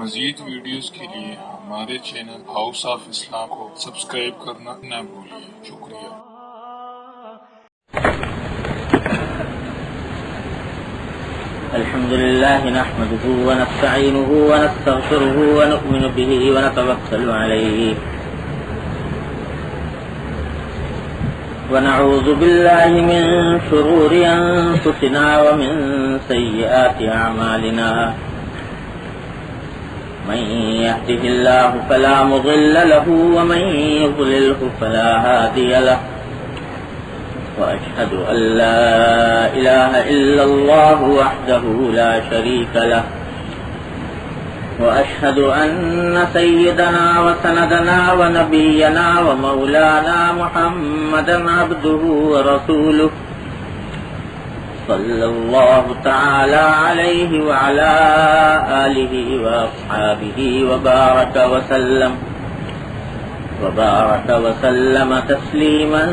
مزید ویڈیوز کے لیے ہمارے چینل ہاؤس آف اسلام کو سبسکرائب کرنا نہ بھولیے۔ شکریہ۔ الحمد لله نحمده ونستعينه ونستغفره ونؤمن به ونتوكل عليه ونعوذ بالله من شرور أنفسنا ومن سيئات أعمالنا من يهده الله فلا مضل له ومن يضلله فلا هادي له وأشهد أن لا إله إلا الله وحده لا شريك له وأشهد أن سيدنا وسندنا ونبينا ومولانا محمدا عبده ورسوله صلى الله تعالى عليه وعلى آله وأصحابه وبارك وسلم تسليما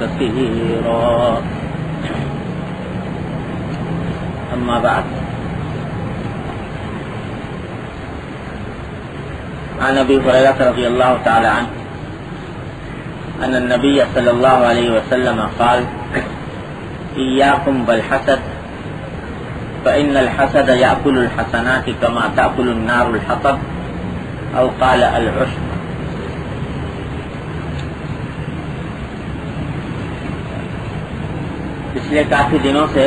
كثيرا أما بعد عن أبي هريرة رضي الله تعالى عنه أن النبي صلى الله عليه وسلم قال إياكم بالحسد فإن الحسد يأكل الحسنات كما تأكل النار الحطب أو قال العشب۔ پچھلے کافی دنوں سے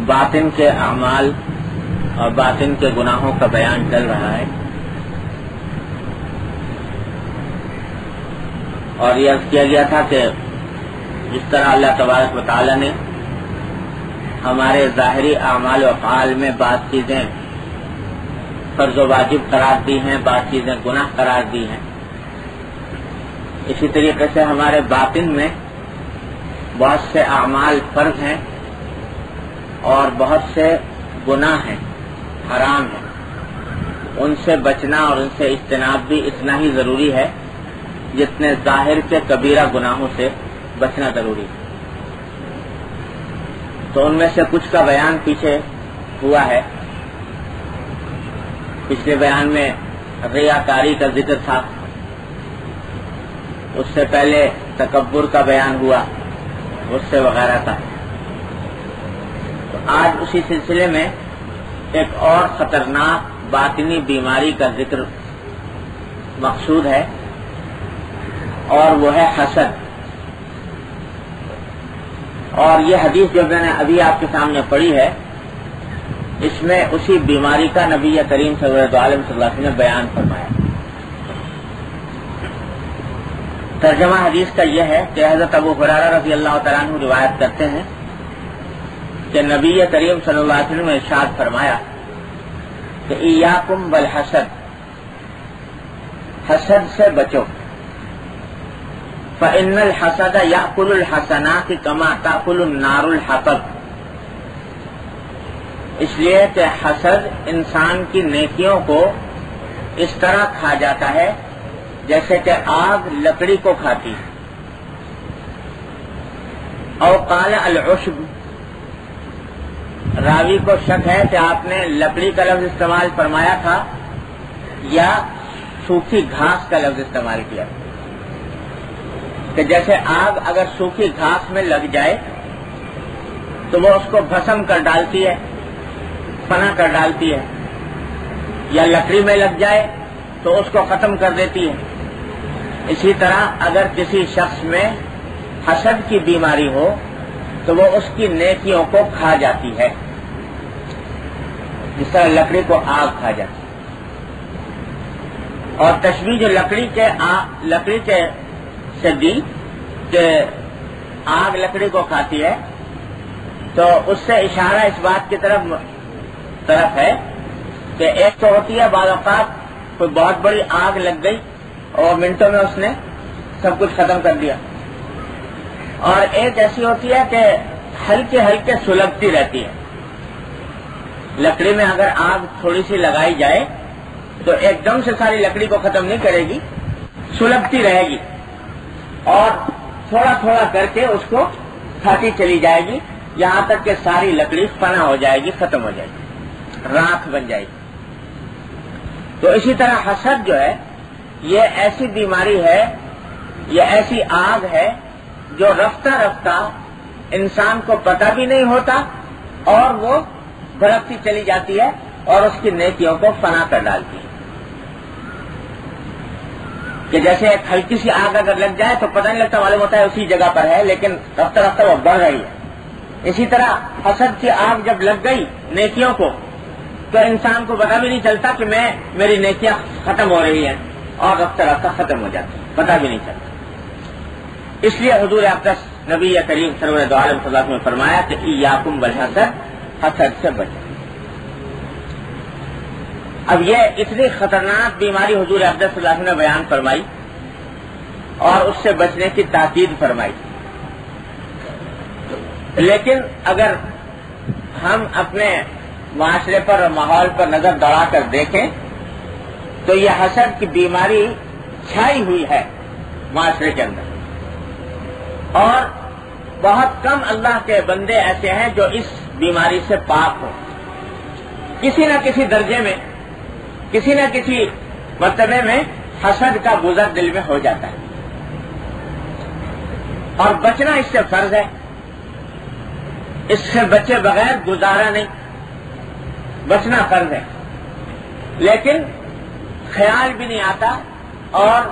باطن کے اعمال اور باطن کے گناہوں کا بیان چل رہا ہے، اور یہ عرض کیا گیا تھا کہ جس طرح اللہ تبارک و تعالی نے ہمارے ظاہری اعمال و افعال میں بعض چیزیں فرض و واجب قرار دی ہیں، بعض چیزیں گناہ قرار دی ہیں، اسی طریقے سے ہمارے باطن میں بہت سے اعمال فرض ہیں اور بہت سے گناہ ہیں، حرام ہیں، ان سے بچنا اور ان سے اجتناب بھی اتنا ہی ضروری ہے جتنے ظاہر کے کبیرہ گناہوں سے بچنا ضروری ہے۔ تو ان میں سے کچھ کا بیان پیچھے ہوا ہے۔ پچھلے بیان میں ریاکاری کا ذکر تھا، اس سے پہلے تکبر کا بیان ہوا، غصے وغیرہ کا۔ تو آج اسی سلسلے میں ایک اور خطرناک باطنی بیماری کا ذکر مقصود ہے، اور وہ ہے حسد۔ اور یہ حدیث جو میں نے ابھی آپ کے سامنے پڑھی ہے، اس میں اسی بیماری کا نبی کریم صلی اللہ علیہ وسلم نے بیان فرمایا۔ ترجمہ حدیث کا یہ ہے کہ حضرت ابو ہریرہ رضی اللہ تعالیٰ عنہ روایت کرتے ہیں کہ نبی کریم صلی اللہ علیہ وسلم نے ارشاد فرمایا کہ ایاکم بالحسد، حسد سے بچو، فإن الحسد يأكل الحسنات كما تأكل النار الحطب، اس لیے کہ حسد انسان کی نیکیوں کو اس طرح کھا جاتا ہے جیسے کہ آگ لکڑی کو کھاتی ہے۔ او قال العشب، راوی کو شک ہے کہ آپ نے لکڑی کا لفظ استعمال فرمایا تھا یا سوکھی گھاس کا لفظ استعمال کیا، کہ جیسے آگ اگر سوکھی گھاس میں لگ جائے تو وہ اس کو بھسم کر ڈالتی ہے، فنا کر ڈالتی ہے، یا لکڑی میں لگ جائے تو اس کو ختم کر دیتی ہے۔ اسی طرح اگر کسی شخص میں حسد کی بیماری ہو تو وہ اس کی نیکیوں کو کھا جاتی ہے، جس طرح لکڑی کو آگ کھا جاتی ہے۔ اور تشبیہ جو لکڑی کے سے دی کہ آگ لکڑی کو کھاتی ہے، تو اس سے اشارہ اس بات کی طرف ہے کہ ایک تو ہوتی ہے بعض اوقات کوئی بہت بڑی آگ لگ گئی اور منٹوں میں اس نے سب کچھ ختم کر دیا، اور ایک ایسی ہوتی ہے کہ ہلکے ہلکے سلگتی رہتی ہے۔ لکڑی میں اگر آگ تھوڑی سی لگائی جائے تو ایک دم سے ساری لکڑی کو ختم نہیں کرے گی، سلگتی رہے گی اور تھوڑا تھوڑا کر کے اس کو کھاتی چلی جائے گی یہاں تک کہ ساری لکڑی فنا ہو جائے گی، ختم ہو جائے گی، راکھ بن جائے گی۔ تو اسی طرح حسد جو ہے یہ ایسی بیماری ہے، یہ ایسی آگ ہے جو رفتہ رفتہ انسان کو پتہ بھی نہیں ہوتا اور وہ بھڑکتی چلی جاتی ہے اور اس کی نیکیوں کو فنا کر ڈالتی ہے۔ کہ جیسے ایک ہلکی سی آگ اگر لگ جائے تو پتہ نہیں لگتا، معلوم ہوتا ہے اسی جگہ پر ہے، لیکن رفتہ رفتہ وہ بڑھ رہی ہے۔ اسی طرح حسد کی آگ جب لگ گئی نیکیوں کو تو انسان کو پتہ بھی نہیں چلتا کہ میری نیکیاں ختم ہو رہی ہیں اور رفتہ رفتہ ختم ہو جاتی ہیں، پتہ بھی نہیں چلتا۔ اس لیے حضور اقدس نبی کریم سرور دو عالم صلی اللہ علیہ وسلم نے فرمایا کہ ایاکم بالحسد، حسد سے بچو۔ اب یہ اتنی خطرناک بیماری حضور اقدس صلی اللہ علیہ وسلم نے بیان فرمائی اور اس سے بچنے کی تاکید فرمائی، لیکن اگر ہم اپنے معاشرے پر اور ماحول پر نظر دوڑا کر دیکھیں تو یہ حسد کی بیماری چھائی ہوئی ہے معاشرے کے اندر، اور بہت کم اللہ کے بندے ایسے ہیں جو اس بیماری سے پاک ہوں۔ کسی نہ کسی درجے میں، کسی نہ کسی مرتبے میں حسد کا گزر دل میں ہو جاتا ہے، اور بچنا اس سے فرض ہے۔ اس سے بچے بغیر گزارا نہیں، بچنا فرض ہے، لیکن خیال بھی نہیں آتا اور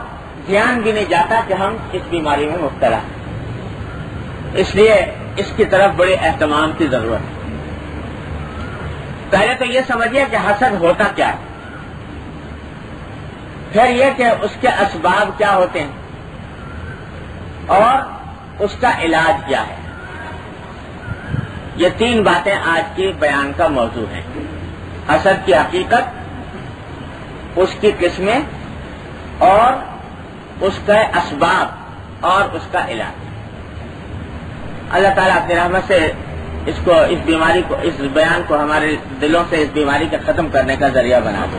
دھیان بھی نہیں جاتا کہ ہم اس بیماری میں مبتلا ہیں۔ اس لیے اس کی طرف بڑے اہتمام کی ضرورت ہے۔ پہلے تو یہ سمجھیے کہ حسد ہوتا کیا ہے، پھر یہ کہ اس کے اسباب کیا ہوتے ہیں اور اس کا علاج کیا ہے۔ یہ تین باتیں آج کی بیان کا موضوع ہیں: حسد کی حقیقت، اس کی قسمیں، اور اس کے اسباب اور اس کا علاج۔ اللہ تعالیٰ اپنی رحمت سے اس بیماری کو، اس بیان کو ہمارے دلوں سے اس بیماری کے ختم کرنے کا ذریعہ بنا دے۔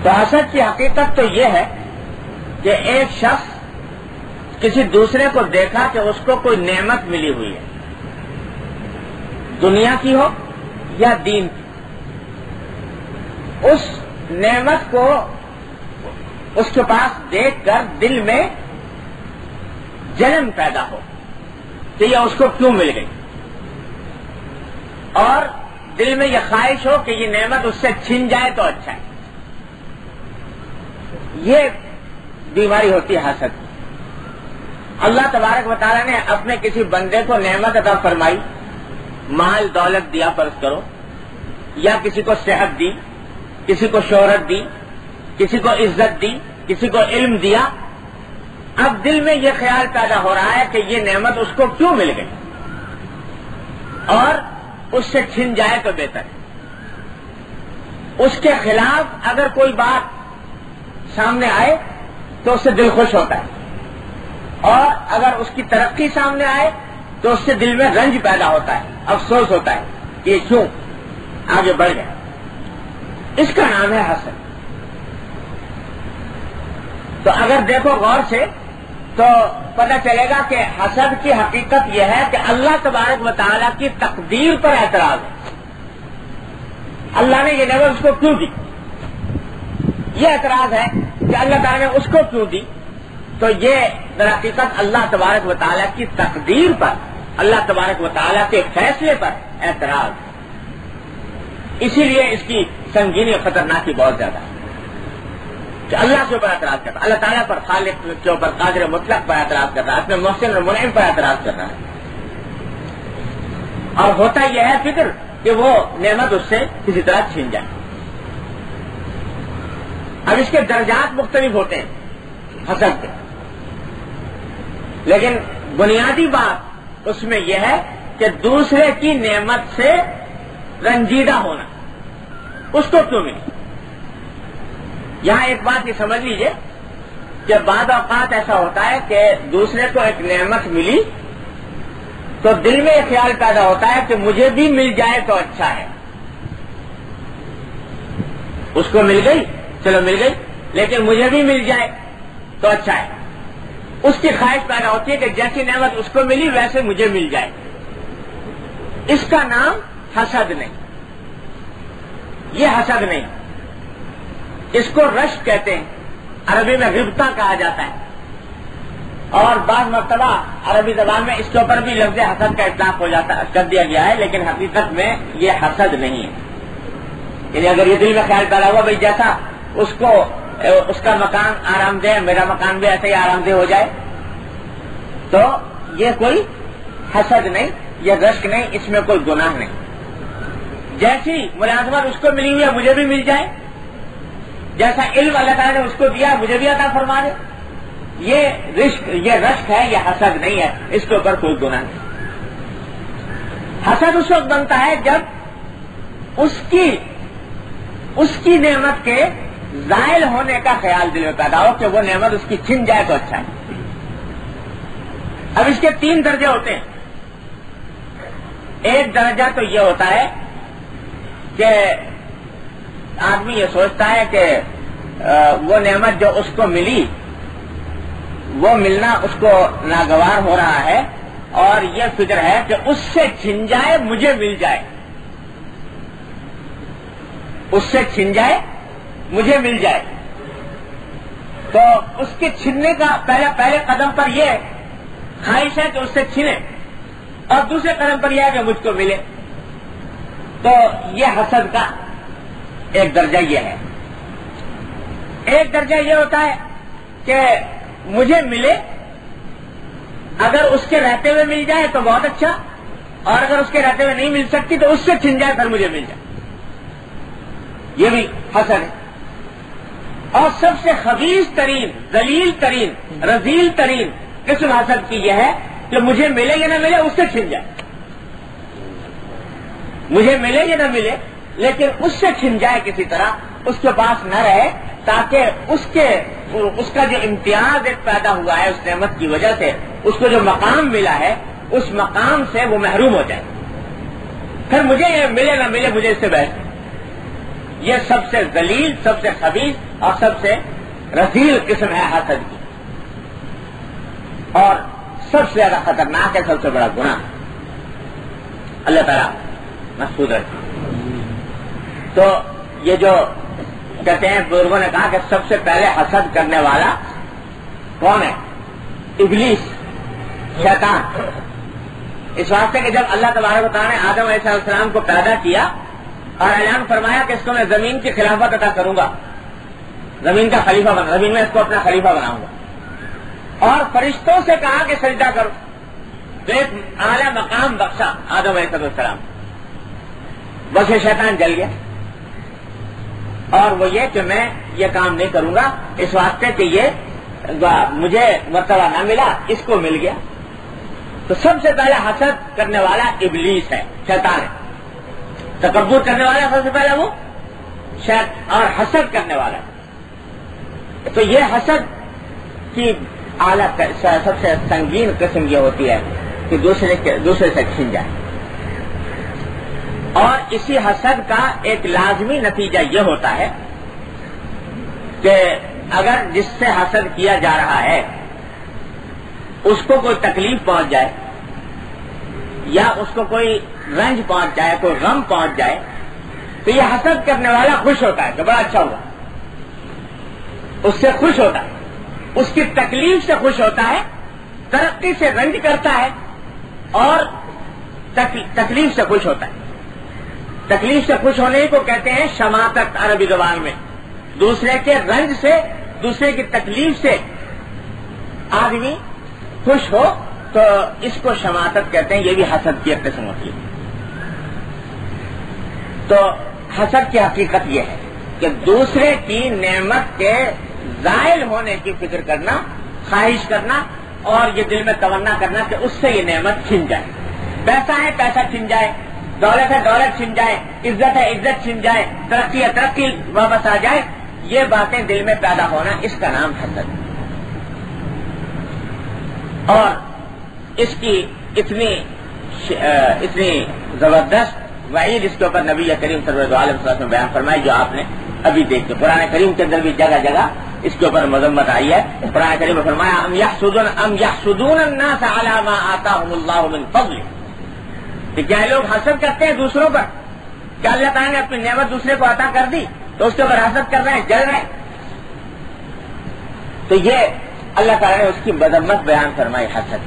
تو حسد کی حقیقت تو یہ ہے کہ ایک شخص کسی دوسرے کو دیکھا کہ اس کو کوئی نعمت ملی ہوئی ہے، دنیا کی ہو یا دین کی، اس نعمت کو اس کے پاس دیکھ کر دل میں جلن پیدا ہو کہ یہ اس کو کیوں مل گئی، اور دل میں یہ خواہش ہو کہ یہ نعمت اس سے چھن جائے تو اچھا ہے۔ یہ بیماری ہوتی ہے حسد۔ اللہ تبارک و تعالیٰ نے اپنے کسی بندے کو نعمت عطا فرمائی، مال دولت دیا فرض کرو، یا کسی کو صحت دی، کسی کو شہرت دی، کسی کو عزت دی، کسی کو علم دیا۔ اب دل میں یہ خیال پیدا ہو رہا ہے کہ یہ نعمت اس کو کیوں مل گئی اور اس سے چھن جائے تو بہتر ہے۔ اس کے خلاف اگر کوئی بات سامنے آئے تو اس سے دل خوش ہوتا ہے، اور اگر اس کی ترقی سامنے آئے تو اس سے دل میں رنج پیدا ہوتا ہے، افسوس ہوتا ہے کہ یہ کیوں آگے بڑھ گیا۔ اس کا نام ہے حسد۔ تو اگر دیکھو غور سے تو پتہ چلے گا کہ حسد کی حقیقت یہ ہے کہ اللہ تبارک و تعالیٰ کی تقدیر پر اعتراض ہے۔ اللہ نے یہ نعمت اس کو کیوں دی، یہ اعتراض ہے کہ اللہ تعالیٰ نے اس کو کیوں دی۔ تو یہ در حقیقت اللہ تبارک و تعالیٰ کی تقدیر پر، اللہ تبارک و تعالیٰ کے فیصلے پر اعتراض ہے۔ اسی لیے اس کی سنگینی اور خطرناکی بہت زیادہ ہے کہ اللہ کے اوپر اعتراض کرتا ہے، اللہ تعالیٰ پر، خالق کے اوپر، قادر مطلق پر اعتراض کرتا ہے، اپنے محسن اور منعم پر اعتراض کر رہا ہے۔ اور ہوتا یہ ہے فکر کہ وہ نعمت اس سے کسی طرح چھین جائے۔ اب اس کے درجات مختلف ہوتے ہیں حسد کے، لیکن بنیادی بات اس میں یہ ہے کہ دوسرے کی نعمت سے رنجیدہ ہونا، اس کو کیوں ملی۔ یہاں ایک بات یہ سمجھ لیجئے کہ بعض اوقات ایسا ہوتا ہے کہ دوسرے کو ایک نعمت ملی تو دل میں یہ خیال پیدا ہوتا ہے کہ مجھے بھی مل جائے تو اچھا ہے۔ اس کو مل گئی، چلو مل گئی، لیکن مجھے بھی مل جائے تو اچھا ہے۔ اس کی خواہش پیدا ہوتی ہے کہ جیسی نعمت اس کو ملی ویسے مجھے مل جائے. اس کا نام حسد نہیں، یہ حسد نہیں، اس کو رشک کہتے ہیں، عربی میں غبطہ کہا جاتا ہے، اور بعض مرتبہ عربی زبان میں اس کے اوپر بھی لفظ حسد کا اطلاق ہو جاتا کر دیا گیا ہے، لیکن حقیقت میں یہ حسد نہیں ہے. یعنی اگر یہ دل میں خیال پیدا ہوا بھائی جیسا اس کو اس کا مکان آرام دہ میرا مکان بھی ایسے ہی آرام دہ ہو جائے، تو یہ کوئی حسد نہیں، یہ رشک نہیں، اس میں کوئی گناہ نہیں. جیسی ملازمت اس کو ملی ہوئی ہے مجھے بھی مل جائے، جیسا علم اللہ تعالیٰ نے اس کو دیا مجھے بھی عطا فرما دے، یہ رشک ہے، یہ حسد نہیں ہے، اس کے اوپر کوئی گناہ نہیں. حسد اس وقت بنتا ہے جب اس کی نعمت کے زائل ہونے کا خیال دل میں پیدا ہو کہ وہ نعمت اس کی چھن جائے تو اچھا ہے. اب اس کے 3 درجے ہوتے ہیں. ایک درجہ تو یہ ہوتا ہے کہ آدمی یہ سوچتا ہے کہ وہ نعمت جو اس کو ملی وہ ملنا اس کو ناگوار ہو رہا ہے، اور یہ فکر ہے کہ اس سے چھن جائے مجھے مل جائے، اس سے چھن جائے مجھے مل جائے. تو اس کے چھننے کا پہلے قدم پر یہ خواہش ہے کہ اس سے چھنے، اور دوسرے قدم پر یہ ہے کہ مجھ کو ملے. تو یہ حسد کا ایک درجہ یہ ہے. ایک درجہ یہ ہوتا ہے کہ مجھے ملے، اگر اس کے رہتے ہوئے مل جائے تو بہت اچھا، اور اگر اس کے رہتے ہوئے نہیں مل سکتی تو اس سے چھن جائے پھر مجھے مل جائے. یہ بھی حسد ہے. اور سب سے خبیث ترین، ذلیل ترین، رذیل ترین قسم حسد کی یہ ہے کہ مجھے ملے یا نہ ملے اس سے چھن جائے. مجھے ملے یا نہ ملے لیکن اس سے چھن جائے کسی طرح، اس کے پاس نہ رہے، تاکہ اس کا جو امتیاز ایک پیدا ہوا ہے اس نعمت کی وجہ سے، اس کو جو مقام ملا ہے اس مقام سے وہ محروم ہو جائے. پھر مجھے یہ ملے نہ ملے مجھے اس سے بحث. یہ سب سے ذلیل، سب سے خبیث اور سب سے رذیل قسم ہے حسد کی، اور سب سے زیادہ خطرناک ہے، سب سے بڑا گناہ. اللہ تعالیٰ محفوظ رکھے. تو یہ جو کہتے ہیں بزرگوں نے کہا کہ سب سے پہلے حسد کرنے والا کون ہے؟ ابلیس، شیطان. اس واسطے کہ جب اللہ تبارک و تعالیٰ نے آدم علیہ السلام کو پیدا کیا اور اعلان فرمایا کہ اس کو میں زمین کی خلافت عطا کروں گا، زمین کا خلیفہ بنا، زمین میں اس کو اپنا خلیفہ بناؤں گا، اور فرشتوں سے کہا کہ سجدہ کرو، تو ایک اعلیٰ مقام بخشا آدم علیہ السلام. بس یہ شیطان جل گیا، اور وہ یہ کہ میں یہ کام نہیں کروں گا، اس واسطے کہ یہ مجھے مرتبہ نہ ملا، اس کو مل گیا. تو سب سے پہلے حسد کرنے والا ابلیس ہے، شیطان ہے. تکبر کرنے والا سب سے پہلے وہ اور حسد کرنے والا. تو یہ حسد کی اعلیٰ سب سے سنگین قسم یہ ہوتی ہے کہ دوسرے سے چھن جائے. اور اسی حسد کا ایک لازمی نتیجہ یہ ہوتا ہے کہ اگر جس سے حسد کیا جا رہا ہے اس کو کوئی تکلیف پہنچ جائے، یا اس کو کوئی رنج پہنچ جائے، کوئی غم پہنچ جائے، تو یہ حسد کرنے والا خوش ہوتا ہے کہ بڑا اچھا ہوا، اس سے خوش ہوتا ہے، اس کی تکلیف سے خوش ہوتا ہے، ترقی سے رنج کرتا ہے، اور تکلیف سے خوش ہوتا ہے. تکلیف سے خوش ہونے کو کہتے ہیں شماتت عربی زبان میں. دوسرے کے رنج سے، دوسرے کی تکلیف سے آدمی خوش ہو تو اس کو شماتت کہتے ہیں. یہ بھی حسد کی ایک قسم ہوتی ہے. تو حسد کی حقیقت یہ ہے کہ دوسرے کی نعمت کے زائل ہونے کی فکر کرنا، خواہش کرنا، اور یہ دل میں تمنا کرنا کہ اس سے یہ نعمت چھن جائے. پیسہ ہے پیسہ چھن جائے، دولت ہے دولت چھن جائے، عزت ہے عزت چھن جائے، ترقی ہے ترقی واپس آ جائے. یہ باتیں دل میں پیدا ہونا، اس کا نام حسد. اور اس کی اتنی زبردست وعید اس کے اوپر نبی کریم صلی اللہ علیہ وسلم نے بیان فرمائی جو آپ نے ابھی دیکھتے. قرآن کریم کے اندر بھی جگہ جگہ اس کے اوپر مذمت آئی ہے. قرآن کریم میں فرمایا ام یحسدون الناس علی ما آتاہم اللہ من فضل، کہ کیا لوگ حسد کرتے ہیں دوسروں پر، کیا اللہ تعالیٰ نے اپنی نعمت دوسرے کو عطا کر دی تو اس کے اوپر حسد کر رہے ہیں، جل رہے ہیں. تو یہ اللہ تعالیٰ نے اس کی مذمت بیان فرمائی حسد.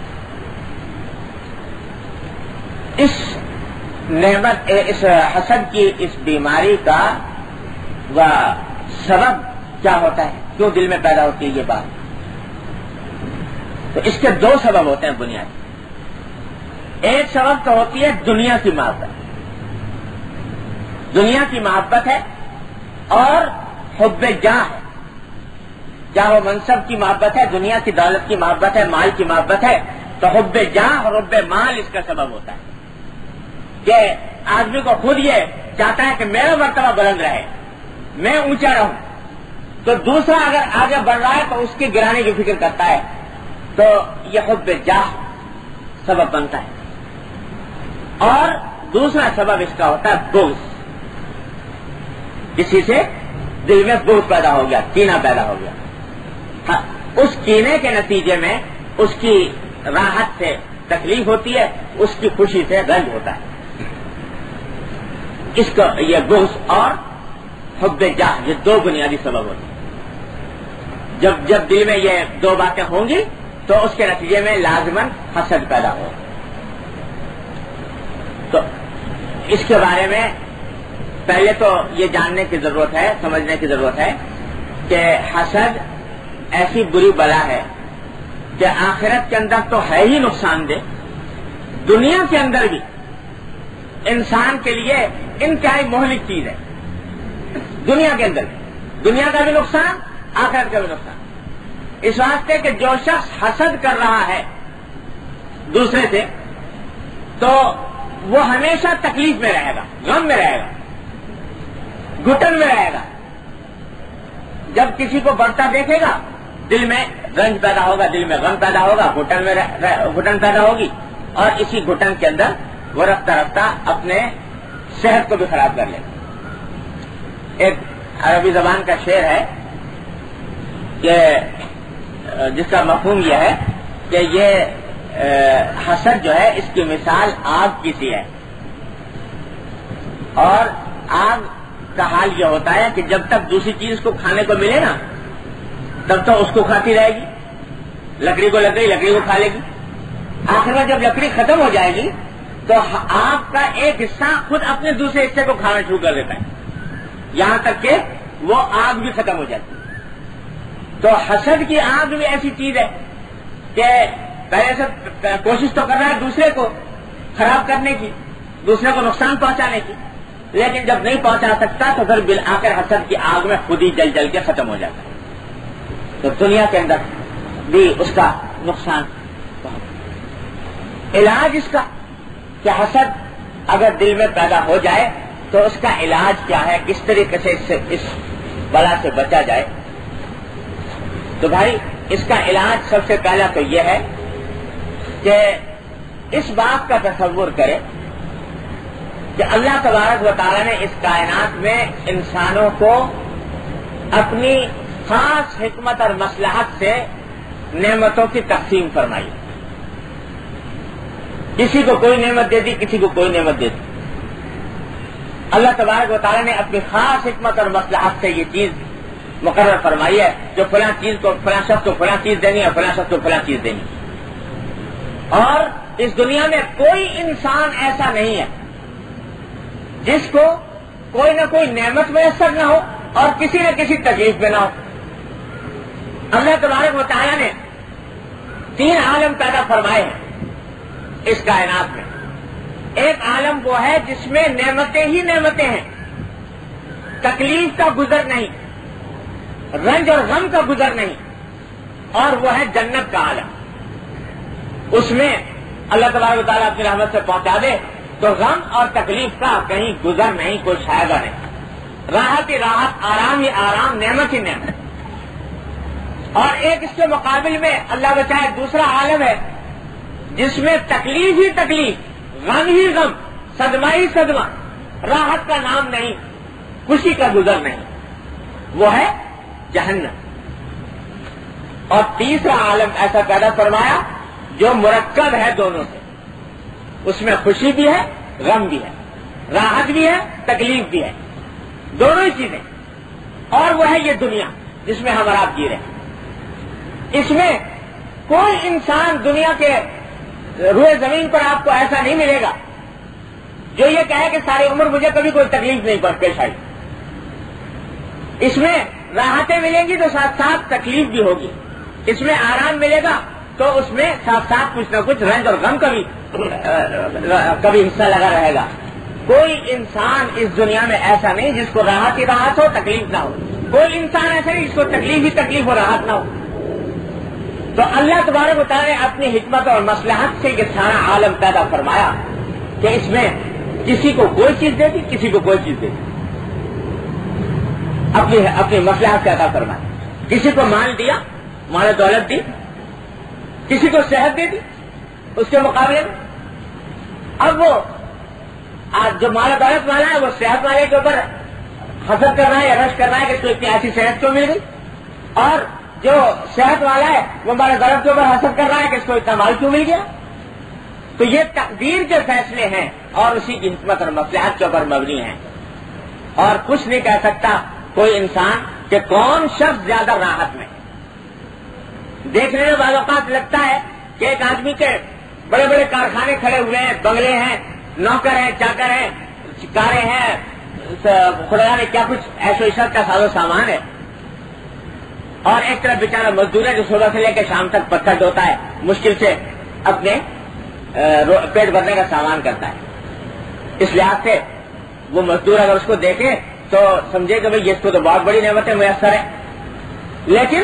اس نعمت اس حسد کی اس بیماری کا سبب کیا ہوتا ہے، کیوں دل میں پیدا ہوتی ہے یہ بات؟ تو اس کے دو سبب ہوتے ہیں بنیادی. ایک سبب تو ہوتی ہے دنیا کی محبت، دنیا کی محبت ہے اور حب جاہ ہے. چاہے وہ منصب کی محبت ہے، دنیا کی دولت کی محبت ہے، مال کی محبت ہے، تو حب جاہ اور حب مال اس کا سبب ہوتا ہے کہ آدمی کو خود یہ چاہتا ہے کہ میرا مرتبہ بلند رہے، میں اونچا رہوں. تو دوسرا اگر آگے بڑھ رہا ہے تو اس کی گرانے کی فکر کرتا ہے، تو یہ حب جاہ سبب بنتا ہے. اور دوسرا سبب اس کا ہوتا ہے بغض. کسی سے دل میں بغض پیدا ہو گیا، کینہ پیدا ہو گیا. اس کینے کے نتیجے میں اس کی راحت سے تکلیف ہوتی ہے، اس کی خوشی سے رنج ہوتا ہے. اس کا یہ بغض اور حب جاہ یہ دو بنیادی سبب ہوتے ہیں. جب دل میں یہ دو باتیں ہوں گی تو اس کے نتیجے میں لازماً حسد پیدا ہوگا. تو اس کے بارے میں پہلے تو یہ جاننے کی ضرورت ہے، سمجھنے کی ضرورت ہے کہ حسد ایسی بری بلا ہے کہ آخرت کے اندر تو ہے ہی نقصان دہ، دنیا کے اندر بھی انسان کے لیے انتہائی مہلک چیز ہے. دنیا کے اندر دنیا کا بھی نقصان، آخرت کا بھی نقصان. اس واسطے کہ جو شخص حسد کر رہا ہے دوسرے سے تو وہ ہمیشہ تکلیف میں رہے گا، غم میں رہے گا، گھٹن میں رہے گا. جب کسی کو بڑھتا دیکھے گا دل میں رنج پیدا ہوگا، دل میں غم پیدا ہوگا، گھٹن پیدا ہوگی، اور اسی گھٹن کے اندر وہ رفتہ رفتہ اپنے صحت کو بھی خراب کر لے گا. ایک عربی زبان کا شعر ہے کہ جس کا مفہوم یہ ہے کہ یہ حسد جو ہے اس کی مثال آگ کی سی ہے، اور آگ کا حال یہ ہوتا ہے کہ جب تک دوسری چیز کو کھانے کو ملے نا تب تو اس کو کھاتی رہے گی. لکڑی کو لگ گئی، لکڑی کو کھا لے گی. آخر میں جب لکڑی ختم ہو جائے گی تو آگ کا ایک حصہ خود اپنے دوسرے حصے کو کھانا شروع کر دیتا ہے، یہاں تک کہ وہ آگ بھی ختم ہو جاتی ہے. تو حسد کی آگ بھی ایسی چیز ہے کہ پہلے سے کوشش تو کر رہا ہے دوسرے کو خراب کرنے کی، دوسرے کو نقصان پہنچانے کی، لیکن جب نہیں پہنچا سکتا تو پھر بالآخر حسد کی آگ میں خود ہی جل جل کے ختم ہو جاتا ہے. تو دنیا کے اندر بھی اس کا نقصان. علاج اس کا کہ حسد اگر دل میں پیدا ہو جائے تو اس کا علاج کیا ہے، کس طریقے سے اس بلا سے بچا جائے؟ تو بھائی اس کا علاج سب سے پہلا تو یہ ہے کہ اس بات کا تصور کرے کہ اللہ تبارک و تعالیٰ نے اس کائنات میں انسانوں کو اپنی خاص حکمت اور مصلحت سے نعمتوں کی تقسیم فرمائی. کسی کو کوئی نعمت دے دی، کسی کو کوئی نعمت دے دی. اللہ تبارک و تعالیٰ نے اپنی خاص حکمت اور مصلحت سے یہ چیز مقرر فرمائی ہے جو فلاں چیز کو فلاں شخص کو فلاں چیز دینی ہے، فلاں شخص کو فلاں چیز دینی. اور اس دنیا میں کوئی انسان ایسا نہیں ہے جس کو کوئی نہ کوئی نعمت میسر نہ ہو اور کسی نہ کسی تکلیف میں نہ ہو. اللہ تبارک و تعالیٰ نے 3 عالم پیدا فرمائے ہیں اس کائنات میں. ایک عالم وہ ہے جس میں نعمتیں ہی نعمتیں ہیں، تکلیف کا گزر نہیں، رنج اور غم کا گزر نہیں، اور وہ ہے جنت کا عالم. اس میں اللہ تبارک و تعالیٰ اپنی رحمت سے پہنچا دے تو غم اور تکلیف کا کہیں گزر نہیں، کوئی شائبہ نہیں. راحت ہی راحت، آرام ہی آرام، نعمت ہی نعمت. اور ایک اس کے مقابل میں اللہ بچائے دوسرا عالم ہے جس میں تکلیف ہی تکلیف، غم ہی غم، صدمہ ہی صدمہ، راحت کا نام نہیں، خوشی کا گزر نہیں. وہ ہے جہنم. اور تیسرا عالم ایسا پیدا فرمایا جو مرکب ہے دونوں سے، اس میں خوشی بھی ہے، غم بھی ہے، راحت بھی ہے، تکلیف بھی ہے، دونوں ہی چیزیں، اور وہ ہے یہ دنیا جس میں ہم اور آپ جی رہے ہیں۔ اس میں کوئی انسان دنیا کے روئے زمین پر آپ کو ایسا نہیں ملے گا جو یہ کہے کہ ساری عمر مجھے کبھی کوئی تکلیف نہیں پیش آئی۔ اس میں راحتیں ملیں گی تو ساتھ ساتھ تکلیف بھی ہوگی، اس میں آرام ملے گا تو اس میں ساتھ ساتھ کچھ نہ کچھ رنج اور غم کبھی حصہ لگا رہے گا۔ کوئی انسان اس دنیا میں ایسا نہیں جس کو راحت ہی راحت ہو، تکلیف نہ ہو، کوئی انسان ایسا نہیں جس کو تکلیف ہی تکلیف ہو، راحت نہ ہو۔ تو اللہ تبارک و تعالیٰ نے اپنی حکمت اور مصلحت سے یہ سارا عالم پیدا فرمایا کہ اس میں کسی کو کوئی چیز دے دی، کسی کو کوئی چیز دے دی، اپنی مصلحت سے عطا فرمایا۔ کسی کو مال دیا، مال دولت دی، کسی کو صحت دے دی، اس کے مقابلے میں اب وہ جو مال دولت والا ہے وہ صحت والے کے اوپر حسد کر رہا ہے یا رش کر رہا ہے کہ اس کو اتنی ایسی صحت کیوں مل گئی، اور جو صحت والا ہے وہ مال دولت کے اوپر حسد کر رہا ہے کہ اس کو اتنا مال کیوں مل گیا۔ تو یہ تقدیر کے فیصلے ہیں اور اسی کی حکمت اور مصلحت کے اوپر مبنی ہیں، اور کچھ نہیں کہہ سکتا کوئی انسان کہ کون شخص زیادہ راحت میں۔ دیکھنے میں بعض اوقات لگتا ہے کہ ایک آدمی کے بڑے بڑے کارخانے کھڑے ہوئے ہیں، بنگلے ہیں، نوکر ہیں، چاکر ہیں، کاریں ہیں، خدا نے کیا کچھ ایسو عشرت کا ساز و سامان ہے، اور ایک طرف بیچارہ مزدور ہے جو صبح سے لے کے شام تک پتھر ڈھوتا ہے، مشکل سے اپنے پیٹ بھرنے کا سامان کرتا ہے۔ اس لحاظ سے وہ مزدور اگر اس کو دیکھے تو سمجھے کہ بھئی اس کو تو بہت بڑی نعمتیں میسر ہے، لیکن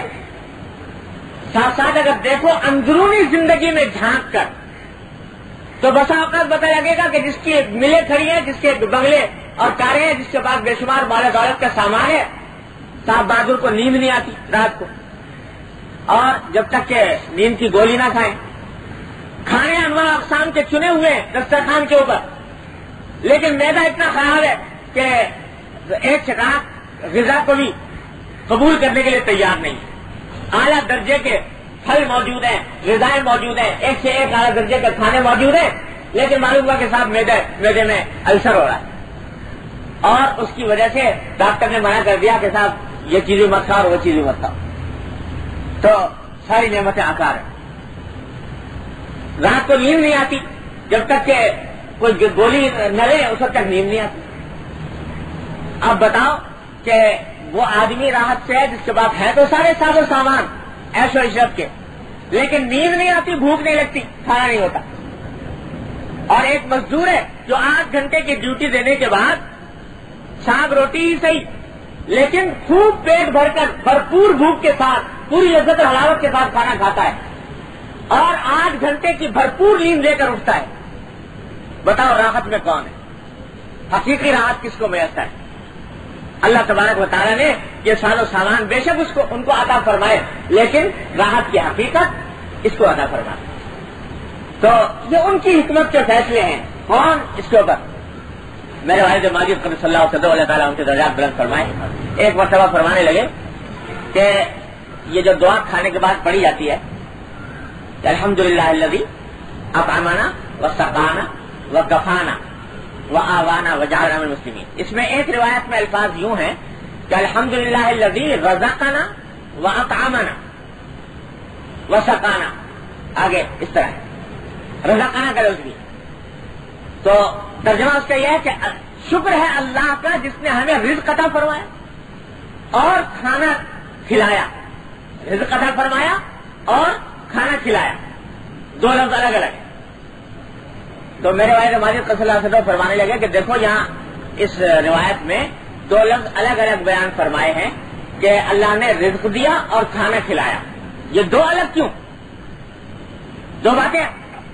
ساتھ ساتھ اگر دیکھو اندرونی زندگی میں جھانک کر تو بسا اوقات پتہ لگے گا کہ جس کی ملیں کھڑی ہیں، جس کے بنگلے اور کاریں ہیں، جس کے پاس بے شمار مال دولت کا سامان ہے، صاحب بہادر کو نیند نہیں آتی رات کو، اور جب تک کہ نیند کی گولی نہ کھائیں، کھانے انواع اقسام کے چنے ہوئے دسترخوان کے اوپر، لیکن معدہ اتنا خراب ہے کہ ایک چٹاک غذا کو بھی قبول کرنے کے لیے تیار نہیں ہے۔ اعلیٰ درجے کے پھل موجود ہیں، غذائیں موجود ہیں، ایک سے ایک اعلیٰ درجے کے کھانے موجود ہیں، لیکن معلوم ہوا کے ساتھ معدے میں السر ہو رہا ہے، اور اس کی وجہ سے ڈاکٹر نے منع کر دیا کہ صاحب یہ چیزیں مت کھاؤ، وہ چیزیں مت کھاؤ، تو ساری نعمتیں آکار ہیں۔ رات کو نیند نہیں آتی، جب تک کہ کوئی گولی نہ لے اس وقت تک نیند نہیں آتی۔ اب بتاؤ کہ وہ آدمی راحت سے ہے جس کے پاس ہے تو سارے ساز و سامان عیش و عشرت کے، لیکن نیند نہیں آتی، بھوک نہیں لگتی، کھانا نہیں ہوتا، اور ایک مزدور ہے جو 8 گھنٹے کی ڈیوٹی دینے کے بعد ساگ روٹی ہی صحیح لیکن خوب پیٹ بھر کر بھرپور بھوک کے ساتھ پوری لذت اور حلاوت کے ساتھ کھانا کھاتا ہے، اور 8 گھنٹے کی بھرپور نیند لے کر اٹھتا ہے۔ بتاؤ راحت میں کون ہے؟ حقیقی راحت کس کو میسر ہے؟ اللہ تبارک و تعالیٰ نے یہ ساز و سامان بے شک ان کو عطا فرمائے، لیکن راحت کی حقیقت اس کو عطا فرمائے۔ تو یہ ان کی حکمت کے فیصلے ہیں، کون اس کے اوپر؟ میرے والد ماجد قدس اللہ صدر اللہ تعالیٰ ان کے درجات بلند فرمائے، ایک مرتبہ فرمانے لگے کہ یہ جو دعا کھانے کے بعد پڑھی جاتی ہے کہ الحمدللہ الذی اطعمنا وسقانا وکفانا وآوانا وجعلنا من المسلمین، اس میں ایک روایت میں الفاظ یوں ہیں کہ الحمدللہ الذی رزقنا واطعمنا وسقانا، آگے اس طرح ہے، رزقنا کا لفظ بھی، تو ترجمہ اس کا یہ ہے کہ شکر ہے اللہ کا جس نے ہمیں رزق عطا فرمایا اور کھانا کھلایا، رزق عطا فرمایا اور کھانا کھلایا، دو لفظ الگ الگ ہیں۔ تو میرے والد ماجد قدس اللہ صدر فرمانے لگے کہ دیکھو یہاں اس روایت میں 2 لفظ الگ الگ بیان فرمائے ہیں کہ اللہ نے رزق دیا اور کھانا کھلایا، یہ 2 الگ کیوں؟ 2 باتیں،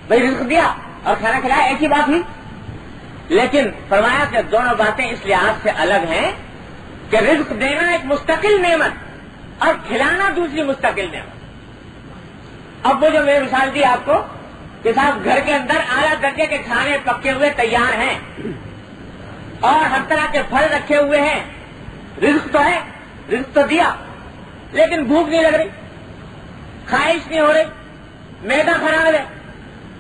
بھائی رزق دیا اور کھانا کھلایا ایک ہی بات ہوئی، لیکن فرمایا کہ دونوں باتیں اس لحاظ سے الگ ہیں کہ رزق دینا ایک مستقل نعمت اور کھلانا دوسری مستقل نعمت۔ اب وہ جو میں نے مثال دی آپ کو کہ صاحب گھر کے اندر اعلیٰ درجے کے کھانے پکے ہوئے تیار ہیں اور ہر طرح کے پھل رکھے ہوئے ہیں، رزق تو ہے، رزق تو دیا، لیکن بھوک نہیں لگ رہی، خواہش نہیں ہو رہی, معدہ خراب ہے,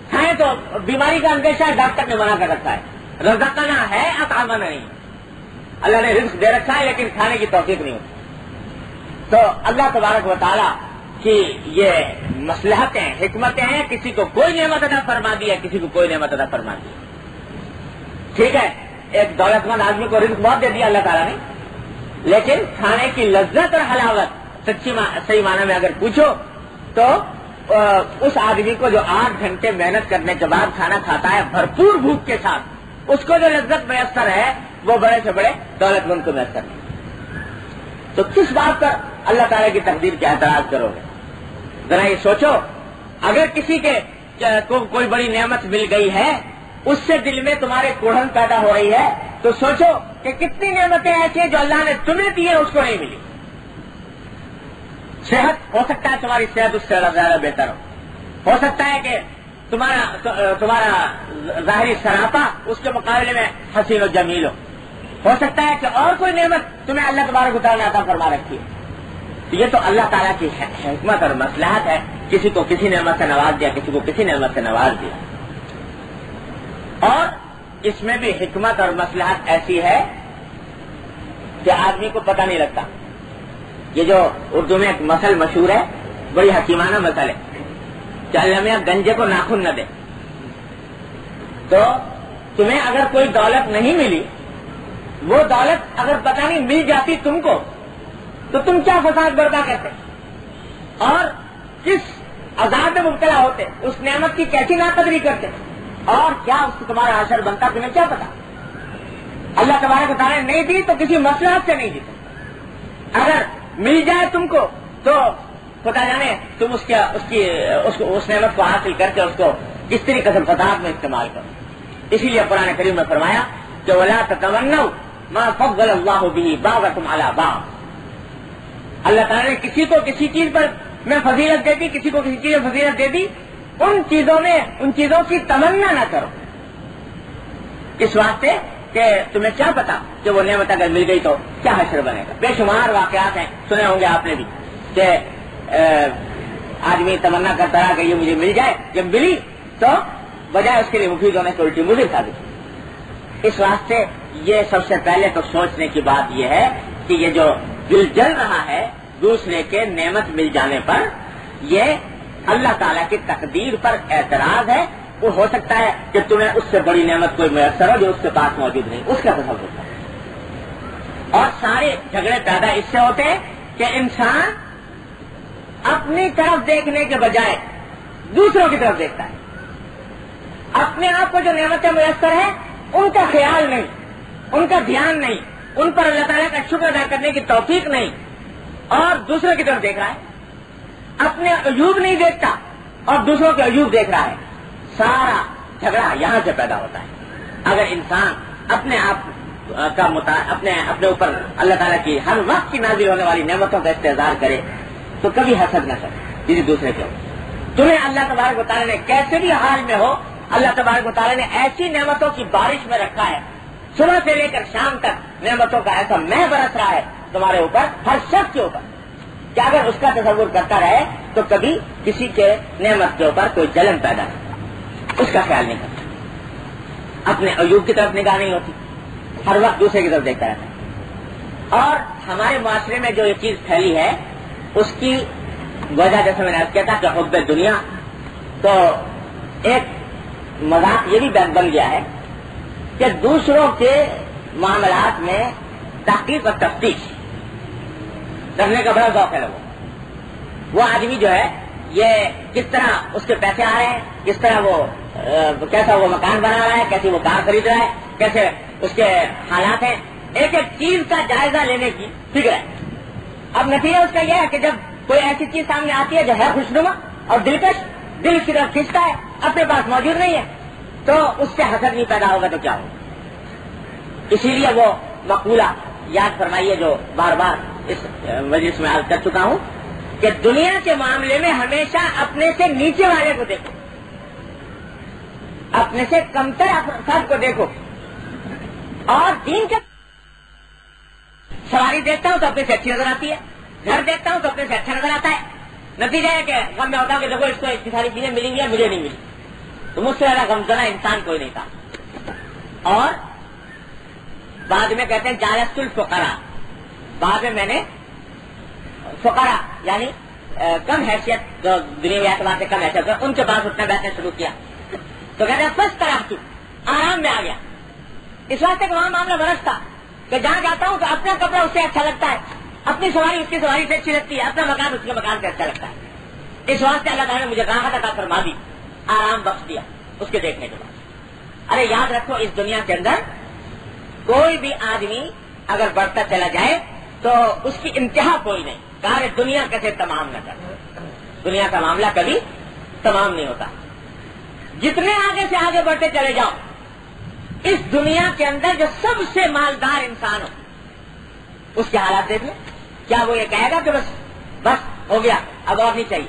کھائیں تو بیماری کا اندیشہ ہے, ڈاکٹر نے منع کر رکھا ہے. رزقنا ہے, اطعمنا نہیں. اللہ نے رزق دے رکھا ہے لیکن کھانے کی توفیق نہیں ہوتی. تو اللہ تبارک و تعالیٰ کی یہ مصلحتیں, حکمتیں ہیں. کسی کو کوئی نعمت عطا فرما دی ہے, کسی کو کوئی نعمت عطا فرما دی. ٹھیک ہے, ایک دولت مند آدمی کو رزق بہت دے دیا اللہ تعالیٰ نے, لیکن کھانے کی لذت اور حلاوت صحیح معنی میں اگر پوچھو تو اس آدمی کو جو 8 گھنٹے محنت کرنے کے بعد کھانا کھاتا ہے بھرپور بھوک کے ساتھ, اس کو جو لذت میسر ہے وہ بڑے سے بڑے دولت مند کو میسر نہیں. تو کس بات پر اللہ تعالیٰ کی تقدیر کا اعتراض کرو گے؟ ذرا یہ سوچو, اگر کسی کے کو کوئی بڑی نعمت مل گئی ہے, اس سے دل میں تمہارے کوڑھن پیدا ہو رہی ہے, تو سوچو کہ کتنی نعمتیں ایسی ہیں جو اللہ نے تمہیں دی ہے اس کو نہیں ملی. صحت, ہو سکتا ہے تمہاری صحت اس سے زیادہ بہتر ہو سکتا ہے کہ تمہارا ظاہری سراپا اس کے مقابلے میں حسین و جمیل ہو سکتا ہے کہ اور کوئی نعمت تمہیں اللہ تبارک و تعالیٰ نے عطا فرما رکھی ہے. تو یہ تو اللہ تعالیٰ کی حکمت اور مصلحت ہے, کسی کو کسی نعمت سے نواز دیا, کسی کو کسی نعمت سے نواز دیا. اور اس میں بھی حکمت اور مصلحت ایسی ہے کہ آدمی کو پتہ نہیں لگتا. یہ جو اردو میں ایک مثل مشہور ہے, بڑی حکیمانہ مثل ہے کہ اللہ میاں گنجے کو ناخن نہ دے. تو تمہیں اگر کوئی دولت نہیں ملی, وہ دولت اگر پتہ نہیں مل جاتی تم کو, تو تم کیا فساد برپا کرتے اور کس عذاب میں مبتلا ہوتے, اس نعمت کی کیسی ناقدری کرتے, اور کیا اس سے تمہارا حشر بنتا, تمہیں کیا پتا. اللہ تبارک و تعالیٰ نے نہیں دی تو کسی مصلحت سے نہیں دی. اگر مل جائے تم کو تو خدا جانے تم اس نعمت کو حاصل کر کے اس کو کس طریقے سے فساد میں استعمال کرو. اسی لیے قرآن کریم میں فرمایا کہ وَلَا تَتَمَنَّوْا مَا فَضَّلَ اللَّهُ بِهِ بَعْضَكُمْ عَلَىٰ بَعْضٍ. اللہ تعالیٰ نے کسی کو کسی چیز پر میں فضیلت دے دی, کسی کو کسی چیز میں فضیلت دے دی, ان چیزوں کی تمنا نہ کرو. اس واسطے کہ تمہیں کیا پتا کہ وہ نعمت اگر مل گئی تو کیا حشر بنے گا. بے شمار واقعات ہیں, سنے ہوں گے آپ نے بھی, کہ آدمی تمنا کرتا رہا کہ یہ مجھے مل جائے, جب ملی تو بجائے اس کے لیے مفید ہونے سے الٹی مضر کھا دی. اس واسطے یہ سب سے پہلے تو سوچنے کی بات یہ ہے کہ یہ جو دل جل رہا ہے دوسرے کے نعمت مل جانے پر, یہ اللہ تعالیٰ کی تقدیر پر اعتراض ہے. وہ ہو سکتا ہے کہ تمہیں اس سے بڑی نعمت کوئی میسر ہو جو اس کے پاس موجود نہیں, اس کا تصور ہوتا ہے. اور سارے جھگڑے پیدا اس سے ہوتے ہیں کہ انسان اپنی طرف دیکھنے کے بجائے دوسروں کی طرف دیکھتا ہے. اپنے آپ کو جو نعمتیں میسر ہیں ان کا خیال نہیں, ان کا دھیان نہیں, ان پر اللہ تعالیٰ کا شکر ادا کرنے کی توفیق نہیں, اور دوسروں کی طرف دیکھ رہا ہے. اپنے عیوب نہیں دیکھتا اور دوسروں کے عیوب دیکھ رہا ہے. سارا جھگڑا یہاں سے پیدا ہوتا ہے. اگر انسان اپنے آپ کا اپنے اوپر اللہ تعالیٰ کی ہر وقت کی نازل ہونے والی نعمتوں کا استحضار کرے تو کبھی حسد نہ کرے کسی دوسرے کے. تمہیں اللہ تبارک و تعالیٰ نے کیسے بھی حال میں ہو, اللہ تبارک و تعالیٰ نے ایسی نعمتوں کی بارش میں رکھا ہے, صبح سے لے کر شام تک نعمتوں کا ایسا مہ برس رہا ہے تمہارے اوپر, ہر شخص کے اوپر, کہ اگر اس کا تصور کرتا رہے تو کبھی کسی کے نعمت کے اوپر کوئی جلن پیدا نہیں, اس کا خیال نہیں کرتا. اپنے عیوب کی طرف نگاہ نہیں ہوتی, ہر وقت دوسرے کی طرف دیکھتا رہتا ہے. اور ہمارے معاشرے میں جو یہ چیز پھیلی ہے اس کی وجہ, جیسے میں نے عرض کیا تھا کہ حب دنیا, تو ایک مذاق یہ بھی بن گیا ہے کہ دوسروں کے معاملات میں تحقیق اور تفتیش کرنے کا بڑا ذوق ہے لوگوں. وہ آدمی جو ہے یہ کس طرح اس کے پیسے آ رہے ہیں, کس طرح وہ کیسا وہ مکان بنا رہا ہے, کیسی وہ کار خرید رہا ہے, کیسے اس کے حالات ہیں, ایک ایک چیز کا جائزہ لینے کی فکر ہے. اب نتیجہ اس کا یہ ہے کہ جب کوئی ایسی چیز سامنے آتی ہے جو ہے خوشنما اور دلکش, دل کی طرف کھینچتا ہے, اپنے پاس موجود نہیں ہے, تو اس سے حسد نہیں پیدا ہوگا تو کیا ہوگا. اسی لیے وہ مقولہ یاد فرمائیے جو بار بار اس مجلس میں عرض کر چکا ہوں کہ دنیا کے معاملے میں ہمیشہ اپنے سے نیچے والے کو دیکھو, اپنے سے کمتر افراد کو دیکھو, اور دین کے سواری دیکھتا ہوں تو اپنے سے اچھی نظر آتی ہے, گھر دیکھتا ہوں تو اپنے سے اچھا نظر آتا ہے, نتیجہ ہے کہ غم میں ہوتا ہوں کہ دیکھو اس کو اتنی ساری چیزیں ملیں گی یا مجھے نہیں ملی. تو مجھ سے زیادہ غمزدہ انسان کوئی نہیں تھا. اور بعد میں کہتے ہیں جالست الفقراء، بعد میں نے فقراء یعنی کم حیثیت جو دنیا اعتبار سے کم حیثیت ہے ان کے پاس اٹھنا بیٹھنا شروع کیا. تو کہتے ہیں فس طرح آرام میں آ گیا. اس واسطے کہ وہاں معاملہ برس تھا کہ جہاں جاتا ہوں تو اپنا کپڑا اس سے اچھا لگتا ہے، اپنی سواری اس کی سواری سے اچھی لگتی ہے، اپنا مکان اس کے مکان سے اچھا لگتا ہے. اس واسطے اللہ تعالیٰ نے مجھے راحت عطا فرما دی، آرام بخش دیا اس کے دیکھنے کے بعد. ارے یاد رکھو اس دنیا کے اندر کوئی بھی آدمی اگر بڑھتا چلا جائے تو اس کی انتہا کوئی نہیں. کہا دنیا کیسے تمام نہ کر، دنیا کا معاملہ کبھی تمام نہیں ہوتا. جتنے آگے سے آگے بڑھتے چلے جاؤ اس دنیا کے اندر جو سب سے مالدار انسان ہو اس کے حالات دیکھ لیں. کیا وہ یہ کہے گا کہ بس ہو گیا اب اور نہیں چاہیے؟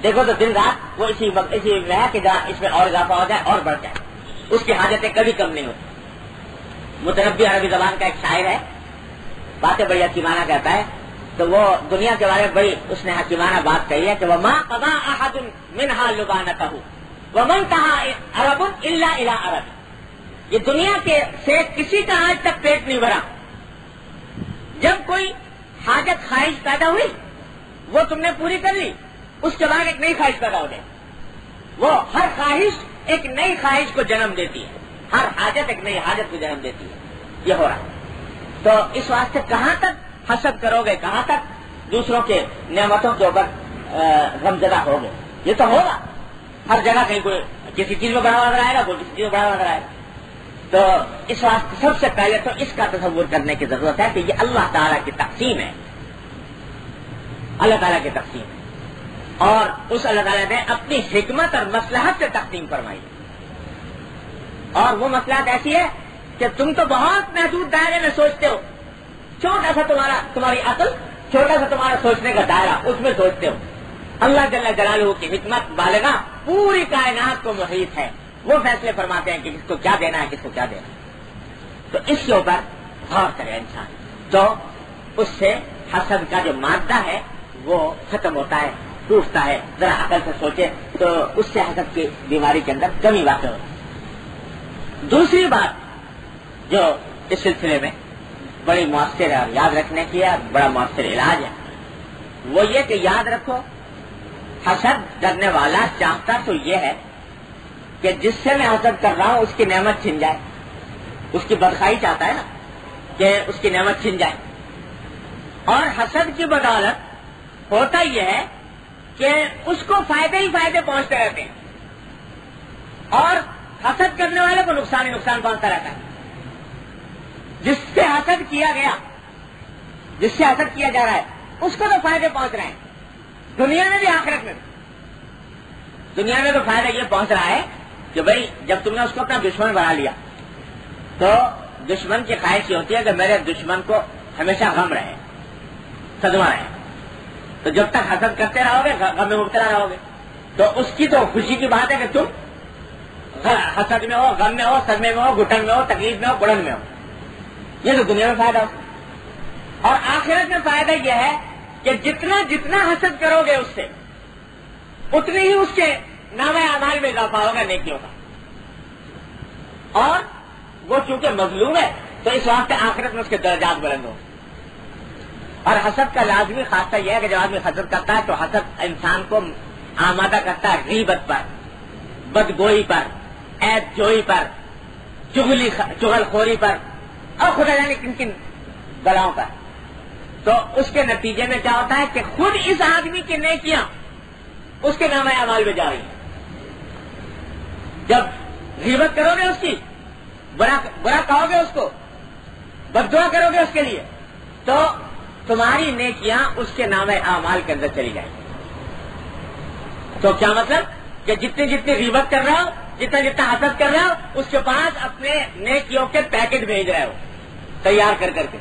دیکھو تو دن رات وہ اسی میں ہے کہ اس میں اور اضافہ ہو جائے اور بڑھ جائے. اس کی حاجتیں کبھی کم نہیں ہوتی. متنبی عربی زبان کا ایک شاعر ہے، باتیں بڑی حکیمانہ کہتا ہے. تو وہ دنیا کے بارے میں بڑی اس نے حکیمانہ بات کہی ہے کہ وما قضى احد منها لبانته وما انتهى عرب الا الى عرب. یہ دنیا کے سے کسی کا آج تک پیٹ نہیں بھرا. جب کوئی حاجت خواہش پیدا ہوئی وہ تم نے پوری کر لی، اس کے بعد ایک نئی خواہش پیدا ہو جائے. وہ ہر خواہش ایک نئی خواہش کو جنم دیتی ہے، ہر حاجت ایک نئی حاجت کو جنم دیتی ہے. یہ ہو رہا ہے. تو اس واسطے کہاں تک حسد کرو گے، کہاں تک دوسروں کے نعمتوں کے اوپر غمزدہ ہو گے؟ یہ تو ہوگا ہر جگہ. کہیں کوئی کسی چیز میں بڑھاوا نظر آئے گا، کوئی کسی چیز میں بڑھاوا نظر آئے گا. تو اس واسطے سب سے پہلے تو اس کا تصور کرنے کی ضرورت ہے کہ یہ اللہ تعالیٰ کی تقسیم ہے، اللہ تعالیٰ کی تقسیم ہے. اور اس اللہ تعالیٰ نے اپنی حکمت اور مصلحت سے تقسیم فرمائی. اور وہ مصلحت ایسی ہے کہ تم تو بہت محدود دائرے میں سوچتے ہو. چھوٹا سا تمہاری عقل، چھوٹا سا تمہارا سوچنے کا دائرہ، اس میں سوچتے ہو. اللہ جل جلالہ کی حکمت بالغہ پوری کائنات کو محیط ہے. وہ فیصلے فرماتے ہیں کہ کس کو کیا دینا ہے، کس کو کیا دینا ہے. تو اس کے اوپر غور کرے انسان تو اس سے حسد کا جو مادہ ہے وہ ختم ہوتا ہے، ٹوٹتا ہے. ذرا عقل سے سوچے تو اس سے حسد کی بیماری کے اندر کمی واقع ہوتی ہے. دوسری بات جو اس سلسلے میں بڑی مؤثر ہے اور یاد رکھنے کی ہے، بڑا مؤثر علاج ہے، وہ یہ کہ یاد رکھو حسد کرنے والا چاہتا تو یہ ہے کہ جس سے میں حسد کر رہا ہوں اس کی نعمت چھن جائے. اس کی بدخائی چاہتا ہے نا کہ اس کی نعمت چھن جائے. اور حسد کی بدولت ہوتا یہ ہے کہ اس کو فائدے ہی فائدے پہنچتے رہتے ہیں اور حسد کرنے والے کو نقصان ہی نقصان پہنچتا رہتا ہے. جس سے حسد کیا گیا، جس سے حسد کیا جا رہا ہے اس کو تو فائدے پہنچ رہے ہیں، دنیا میں بھی آخرت میں بھی. دنیا میں تو فائدہ یہ پہنچ رہا ہے کہ بھائی جب تم نے اس کو اپنا دشمن بنا لیا تو دشمن کی خواہش یہ ہوتی ہے کہ میرے دشمن کو ہمیشہ غم رہے، صدمہ رہے. تو جب تک حسد کرتے رہو گے غم میں مبتلا رہو گے. تو اس کی تو خوشی کی بات ہے کہ تم حسد میں ہو، غم میں ہو، صدمے میں ہو، گھٹن میں ہو، تکلیف میں ہو، بڑھن میں ہو. یہ تو دنیا میں فائدہ ہو. اور آخرت میں فائدہ یہ ہے کہ جتنا جتنا حسد کرو گے اس سے اتنی ہی اس کے نامہ اعمال میں اضافہ ہوگا نیکیوں کا. اور وہ چونکہ مظلوم ہے تو اس واسطے آخرت میں اس کے درجات بلند ہوں. اور حسد کا لازمی خاصہ یہ ہے کہ جب آدمی حسد کرتا ہے تو حسد انسان کو آمادہ کرتا ہے غیبت پر، بدگوئی پر، عیب جوئی پر، چغل خوری پر اور خدا جانے کن کن بلاؤں پر. تو اس کے نتیجے میں کیا ہوتا ہے کہ خود اس آدمی کی نیکیاں اس کے نامہ اعمال میں جا رہی ہیں. جب غیبت کرو گے اس کی، برا کہو گے اس کو، بددعا کرو گے اس کے لیے، تو تمہاری نیکیاں اس کے نامہ اعمال کے اندر چلی جائیں گی. تو کیا مطلب کہ جتنی جتنی غیبت کر رہا ہو، جتنا جتنا حسد کر رہا ہو، اس کے پاس اپنے نیکیوں کے پیکٹ بھیج رہے ہو تیار کر کر کے.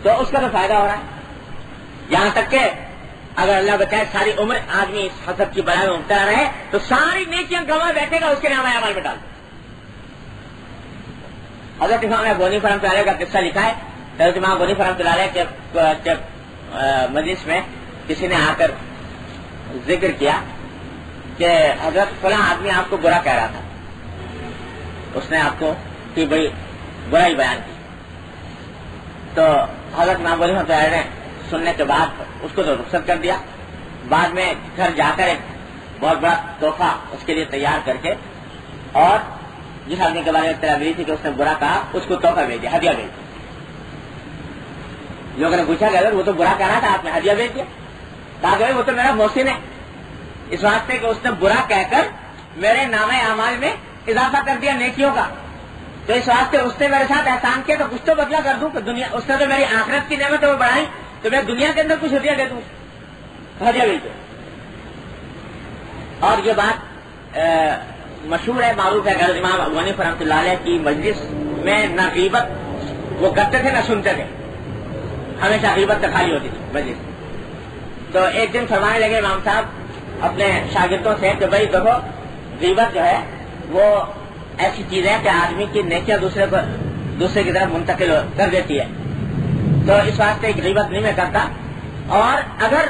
تو اس کا تو فائدہ ہو رہا ہے. یہاں تک کہ اگر اللہ بچائے ساری عمر آدمی اس حسد کی بلا میں مبتلا رہے تو ساری نیکیاں گنوا بیٹھے گا اس کے نامہ اعمال میں ڈال. حضرت امام غنی رحمۃ اللہ کا قصہ لکھا ہے. حضرت امام غنی رحمۃ اللہ کے مجلس میں کسی نے آ کر ذکر کیا کہ حضرت فلاں آدمی آپ کو برا کہہ رہا تھا، اس نے آپ کو کہ بھائی برائی بیان کی، تو حضرت امام ولی رحمۃ اللہ علیہ نے سننے کے بعد اس کو تو رخصت کر دیا، بعد میں گھر جا کر ایک بہت بڑا تحفہ اس کے لیے تیار کر کے، اور جس آدمی کے بارے میں اطلاع ملی تھی کہ اس نے برا کہا اس کو تحفہ بھیج دیا، ہدیہ بھیج دیا۔ لوگوں نے پوچھا کہ اگر وہ تو برا کہہ رہا تھا آپ نے ہدیہ بھیج دیا؟ کہا کہ وہ تو میرا محسن ہے، اس واسطے کہ اس نے برا کہہ کر میرے نامہ اعمال میں اضافہ کر دیا نیکیوں کا، تو اس واسطے اس نے میرے ساتھ احسان کیا تو کچھ تو بدلا کر دوں کہ دنیا اس نے تو میری آخرت کی نعمت وہ بڑھائی تو میں دنیا کے اندر کچھ ہدیہ دے دوں، ہدیہ بھیج دو۔ اور یہ بات مشہور ہے، معروف ہے، حضرت امام ابو حنیفہ رحمۃ اللہ علیہ کی مجلس میں نہ غیبت وہ کرتے تھے نہ سنتے تھے، ہمیشہ غیبت سے خالی ہوتی تھی مجلس۔ تو ایک دن فرمانے لگے امام صاحب اپنے شاگردوں سے کہ بھائی دیکھو غیبت جو ہے وہ ایسی چیز ہے کہ آدمی کی نیکیاں دوسرے کی طرف منتقل کر دیتی ہے، تو اس واسطے غیبت نہیں میں کرتا، اور اگر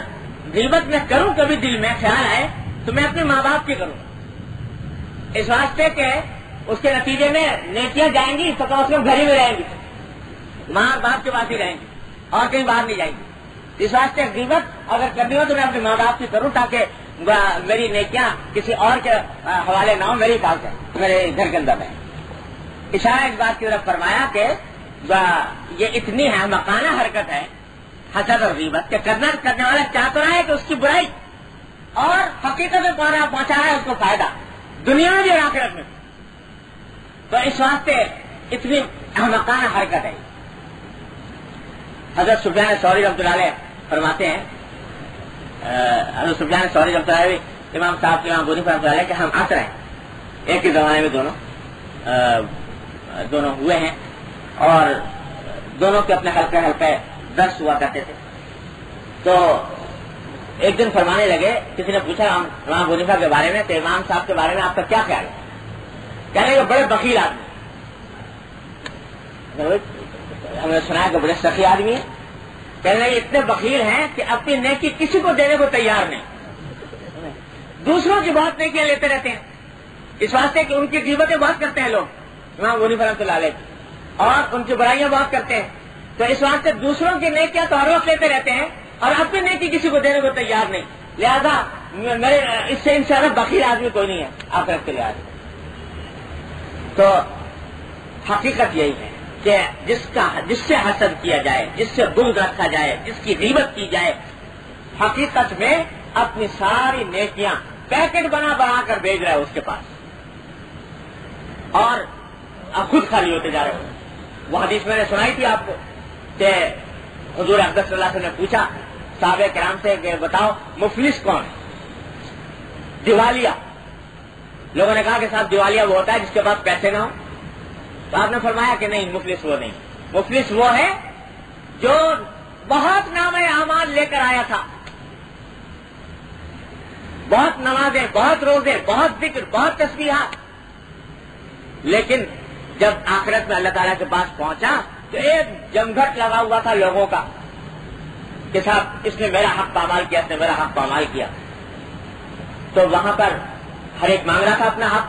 غیبت میں کروں کبھی دل میں خیال آئے تو میں اپنے ماں باپ کی کروں، اس واسطے کہ اس کے نتیجے میں نیکیاں جائیں گی تو کم از کم گھر ہی میں رہیں گی، ماں باپ کے پاس ہی رہیں گی اور کہیں باہر نہیں جائیں گی، اس واسطے غیبت اگر کرنی ہو تو میں اپنے ماں باپ کی کروں تاکہ میری نیکیاں کسی اور کے حوالے نہ ہو، میری پاس ہے، میرے گھر کے اندر ہے۔ اشارہ اس بات کی طرف فرمایا کہ یہ اتنی احمقانہ حرکت ہے حسد اور غیبت کہ کرنے والا چاہ تو رہا ہے کہ اس کی برائی اور حقیقت میں پہنچا رہا ہے اس کو فائدہ دنیا میں بھی اور آخرت میں، تو اس واسطے اتنی احمقانہ حرکت ہے۔ حضرت سفیان ثوری رحمۃ اللہ علیہ فرماتے ہیں، حضرت سفیان ثوری رحمۃ اللہ علیہ امام صاحب کے امام ابو حنیفہ رحمۃ اللہ علیہ کہ ہم عصر ہیں، ایک ہی زمانے میں دونوں ہوئے ہیں، اور دونوں کے اپنے حلقے درس ہوا کرتے تھے۔ تو ایک دن فرمانے لگے، کسی نے پوچھا امام ابو حنیفہ کے بارے میں کہ امام صاحب کے بارے میں آپ کا کیا خیال ہے؟ کہنے کہ بڑے بخیل آدمی، ہم نے سنا ہے کہ بڑے سخی آدمی ہیں، کہنے لگے اتنے بخیل ہیں کہ اپنی نیکی کسی کو دینے کو تیار نہیں، دوسروں کی بہت نیکیاں لیتے رہتے ہیں، اس واسطے کہ ان کی غیبتیں بہت کرتے ہیں لوگ امام ابو حنیفہ رحمۃ اللہ علیہ، اور ان کی برائیاں بہت کرتے ہیں، تو اس واسطے دوسروں کی نیکیاں تو ہر وقت لیتے رہتے ہیں اور اپنی نیکی کسی کو دینے کو تیار نہیں، لہذا میرے اس سے ان سے زیادہ بخیل آدمی کوئی نہیں ہے آخرت کے لحاظ۔ تو حقیقت یہی ہے کہ جس سے حسد کیا جائے، جس سے بغض رکھا جائے، جس کی غیبت کی جائے، حقیقت میں اپنی ساری نیکیاں پیکٹ بنا کر بھیج رہا ہے اس کے پاس، اور اب خود خالی ہوتے جا رہے ہو۔ وہ حدیث میں نے سنائی تھی آپ کو کہ حضور اقدس صلی اللہ علیہ وسلم نے پوچھا صحابہ کرام سے کہ بتاؤ مفلس کون ہے؟ دیوالیہ۔ لوگوں نے کہا کہ صاحب دیوالیہ وہ ہوتا ہے جس کے پاس پیسے نہ ہو، تو آپ نے فرمایا کہ نہیں، مفلس وہ نہیں، مفلس وہ ہے جو بہت نامہ اعمال لے کر آیا تھا، بہت نمازیں، بہت روزے، بہت ذکر، بہت تسبیحات، لیکن جب آخرت میں اللہ تعالیٰ کے پاس پہنچا تو ایک جمگھٹ لگا ہوا تھا لوگوں کا کہ صاحب اس نے میرا حق پامال کیا، اس نے میرا حق پامال کیا، تو وہاں پر ہر ایک مانگ رہا تھا اپنا حق،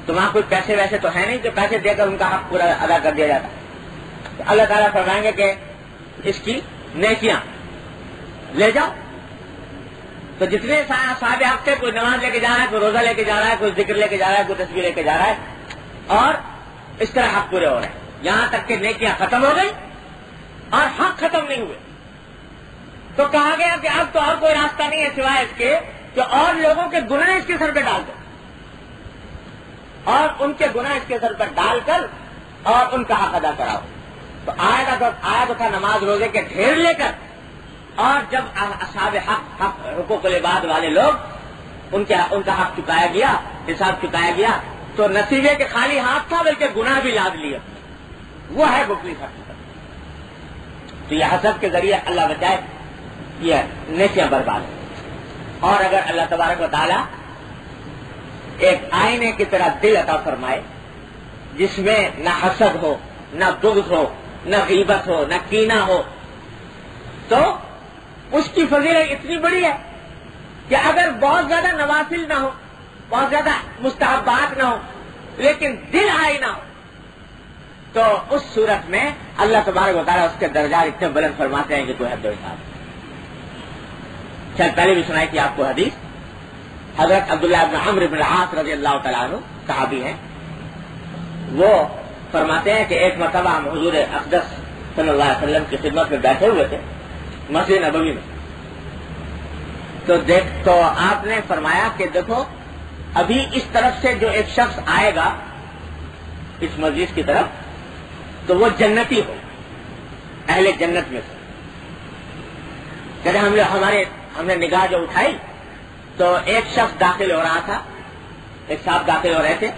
تو وہاں کوئی پیسے ویسے تو ہے نہیں کہ پیسے دے کر ان کا حق پورا ادا کر دیا جاتا، تو اللہ تعالیٰ فرمائیں گے کہ اس کی نیکیاں لے جاؤ، تو جتنے صاحب حق تھے، کوئی نماز لے کے جا رہا ہے، کوئی روزہ لے کے جا رہا ہے، کوئی ذکر لے کے جا رہا ہے، کوئی تسبیح لے کے جا رہا ہے، اور اس طرح حق پورے ہو رہے ہیں، یہاں تک کہ نیکیاں ختم ہو گئی اور حق ختم نہیں ہوئے، تو کہا گیا کہ اب تو اور کوئی راستہ نہیں ہے سوائے اس کے کہ اور لوگوں کے گناہ اس کے سر پہ ڈال دو، اور ان کے گناہ اس کے سر پر ڈال کر اور ان کا حق ادا کراؤ۔ تو آیا تو تھا نماز روزے کے ڈھیر لے کر، اور جب اصحاب حق حقوق العباد والے لوگ ان کا حق چکایا گیا، حساب چکایا گیا، تو نصیبے کے خالی ہاتھ تھا بلکہ گناہ بھی لاد لیے، وہ ہے مفلس حقیقت۔ تو یہ حسد کے ذریعے اللہ بچائے یہ نیکیاں برباد ہیں، اور اگر اللہ تبارک و تعالی ایک آئینے کی طرح دل عطا فرمائے جس میں نہ حسد ہو، نہ بغض ہو، نہ غیبت ہو، نہ کینہ ہو، تو اس کی فضیلت اتنی بڑی ہے کہ اگر بہت زیادہ نوافل نہ ہو، بہت زیادہ مستحبات نہ ہو، لیکن دل آئی نہ ہو، تو اس صورت میں اللہ تبارک و تعالیٰ اس کے درجات اتنے بلند فرماتے ہیں کہ کوئی حد و حساب۔ چل پہلے بھی سنائی تھی آپ کو حدیث، حضرت عبداللہ بن عمرو بن العاص رضی اللہ تعالیٰ عنہ صحابی ہیں، وہ فرماتے ہیں کہ ایک مرتبہ ہم حضور اقدس صلی اللہ علیہ وسلم کی خدمت میں بیٹھے ہوئے تھے مسجد نبوی میں، تو آپ نے فرمایا کہ دیکھو ابھی اس طرف سے جو ایک شخص آئے گا اس مسجد کی طرف تو وہ جنتی ہو، اہل جنت میں سے۔ جب ہم نے نگاہ جو اٹھائی تو ایک شخص داخل ہو رہا تھا، ایک صاحب داخل ہو رہے تھے،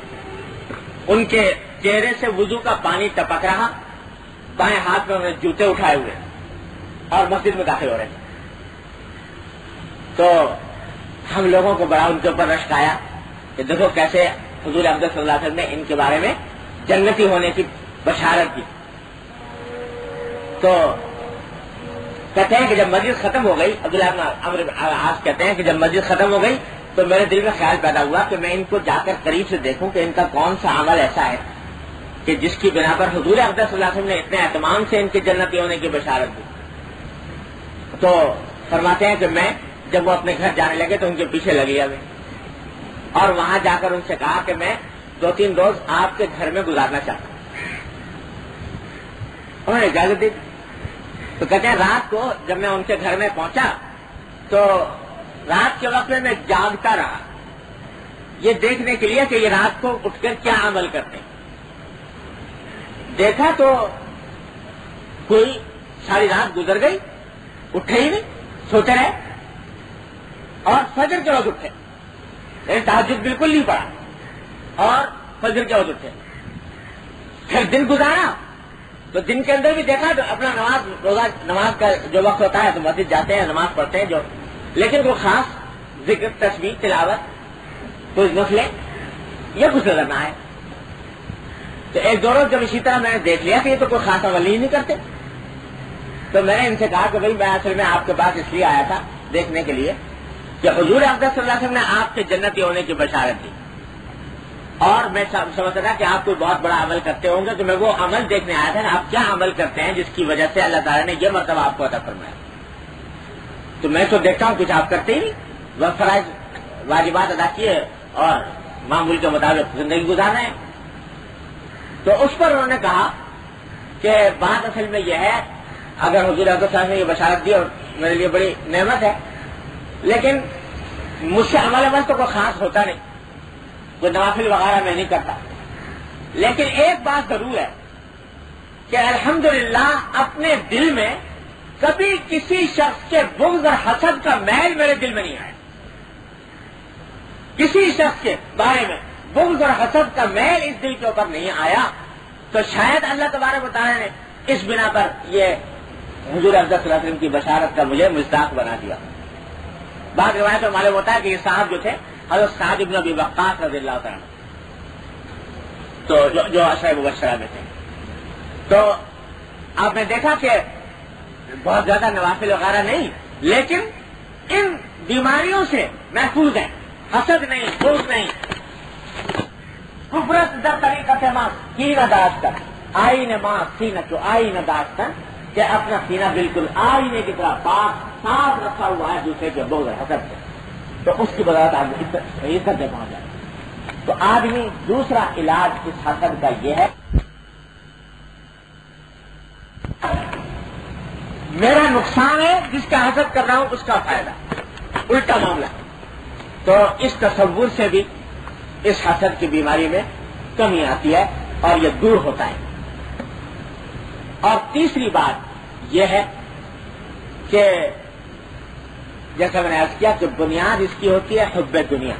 ان کے چہرے سے وضو کا پانی ٹپک رہا، بائیں ہاتھ میں انہوں نے جوتے اٹھائے ہوئے اور مسجد میں داخل ہو رہے تھے۔ تو ہم لوگوں کو بڑا ان کے اوپر رشک آیا کہ دیکھو کیسے حضور اقدس صلی اللہ علیہ وسلم نے ان کے بارے میں جنتی ہونے کی بشارت کی۔ تو کہتے ہیں کہ جب مسجد ختم ہو گئی، عبداللہ بن عمرو بن العاص کہتے ہیں کہ جب مسجد ختم ہو گئی تو میرے دل میں خیال پیدا ہوا کہ میں ان کو جا کر قریب سے دیکھوں کہ ان کا کون سا عمل ایسا ہے کہ جس کی بنا پر حضور اقدس صلی اللہ علیہ وسلم نے اتنے اہتمام سے ان کے جنتی ہونے کی بشارت دی۔ تو فرماتے ہیں کہ میں جب وہ اپنے گھر جانے لگے تو ان کے پیچھے لگ گیا میں، اور وہاں جا کر ان سے کہا کہ میں 2-3 روز آپ کے گھر میں گزارنا چاہتا ہوں۔ انہوں نے اجازت دی۔ تو کہتے ہیں رات کو جب میں ان کے گھر میں پہنچا تو رات کے وقت میں جاگتا رہا یہ دیکھنے کے لیے کہ یہ رات کو اٹھ کر کیا عمل کرتے ہیں۔ دیکھا تو کوئی ساری رات گزر گئی، اٹھے ہی نہیں، سوتے رہے، اور فجر کے وقت اٹھے، یعنی تہجد بالکل نہیں پڑا اور فجر کے وقت اٹھے۔ پھر دن گزارا تو دن کے اندر بھی دیکھا تو اپنا نماز کا جو وقت ہوتا ہے تو مسجد جاتے ہیں، نماز پڑھتے ہیں، جو لیکن کوئی خاص ذکر، تسبیح، تلاوت، کوئی نفلیں، یہ کچھ نظر نہ آئے۔ تو ایک دو روز جب اسی طرح میں نے دیکھ لیا کہ یہ تو کوئی خاص عمل ہی نہیں کرتے، تو میں نے ان سے کہا کہ بھائی میں اصل میں آپ کے پاس اس لیے آیا تھا دیکھنے کے لیے کہ حضور اقدس صلی اللہ علیہ وسلم نے آپ کے جنتی ہونے کی بشارت دی، اور میں سمجھتا تھا کہ آپ کوئی بہت بڑا عمل کرتے ہوں گے، تو میں وہ عمل دیکھنے آیا تھا آپ کیا عمل کرتے ہیں جس کی وجہ سے اللہ تعالیٰ نے یہ مرتبہ آپ کو عطا فرمایا۔ تو میں تو دیکھتا ہوں کچھ آپ کرتے ہی نہیں، وقت فرائض واجبات ادا کیے اور معمول کے مطابق زندگی گزارنا ہے۔ تو اس پر انہوں نے کہا کہ بات اصل میں یہ ہے، اگر حضور اقدس صاحب نے یہ بشارت دی اور میرے لیے بڑی نعمت ہے، لیکن مجھ سے عمل تو کوئی خاص ہوتا نہیں، کوئی نوافل وغیرہ میں نہیں کرتا، لیکن ایک بات ضرور ہے کہ الحمدللہ اپنے دل میں کبھی کسی شخص کے بغض اور حسد کا میل میرے دل میں نہیں آیا، کسی شخص کے بارے میں بغض اور حسد کا میل اس دل کے اوپر نہیں آیا، تو شاید اللہ تبارک و تعالیٰ نے اس بنا پر یہ حضور اقدس صلی اللہ علیہ وسلم کی بشارت کا مجھے مصداق بنا دیا۔ بعض روایت میں معلوم ہوتا ہے کہ یہ صاحب جو تھے حضرت سعد بن ابی وقاص رضی اللہ تعالیٰ تو جو عشرہ مبشرہ میں تھے۔ تو آپ نے دیکھا کہ بہت زیادہ نوافل وغیرہ نہیں، لیکن ان بیماریوں سے محفوظ ہیں، حسد نہیں، بغض نہیں، کفرت در طریقت ماں سینہ داشتن، آئین ماں سینہ جو آئین داشتن، کہ اپنا سینہ بالکل آئینے کی طرح پاک صاف رکھا ہوا ہے دوسرے کے بغض اور حسد سے، تو اس کی بدولت آدمی عزت میں پہنچ جائے۔ تو آدمی دوسرا علاج اس حسد کا یہ ہے میرا نقصان ہے، جس کا حسد کر رہا ہوں اس کا فائدہ، الٹا معاملہ۔ تو اس تصور سے بھی اس حسد کی بیماری میں کمی آتی ہے اور یہ دور ہوتا ہے۔ اور تیسری بات یہ ہے کہ جیسا میں نے عرض کیا کہ بنیاد اس کی ہوتی ہے حب دنیا،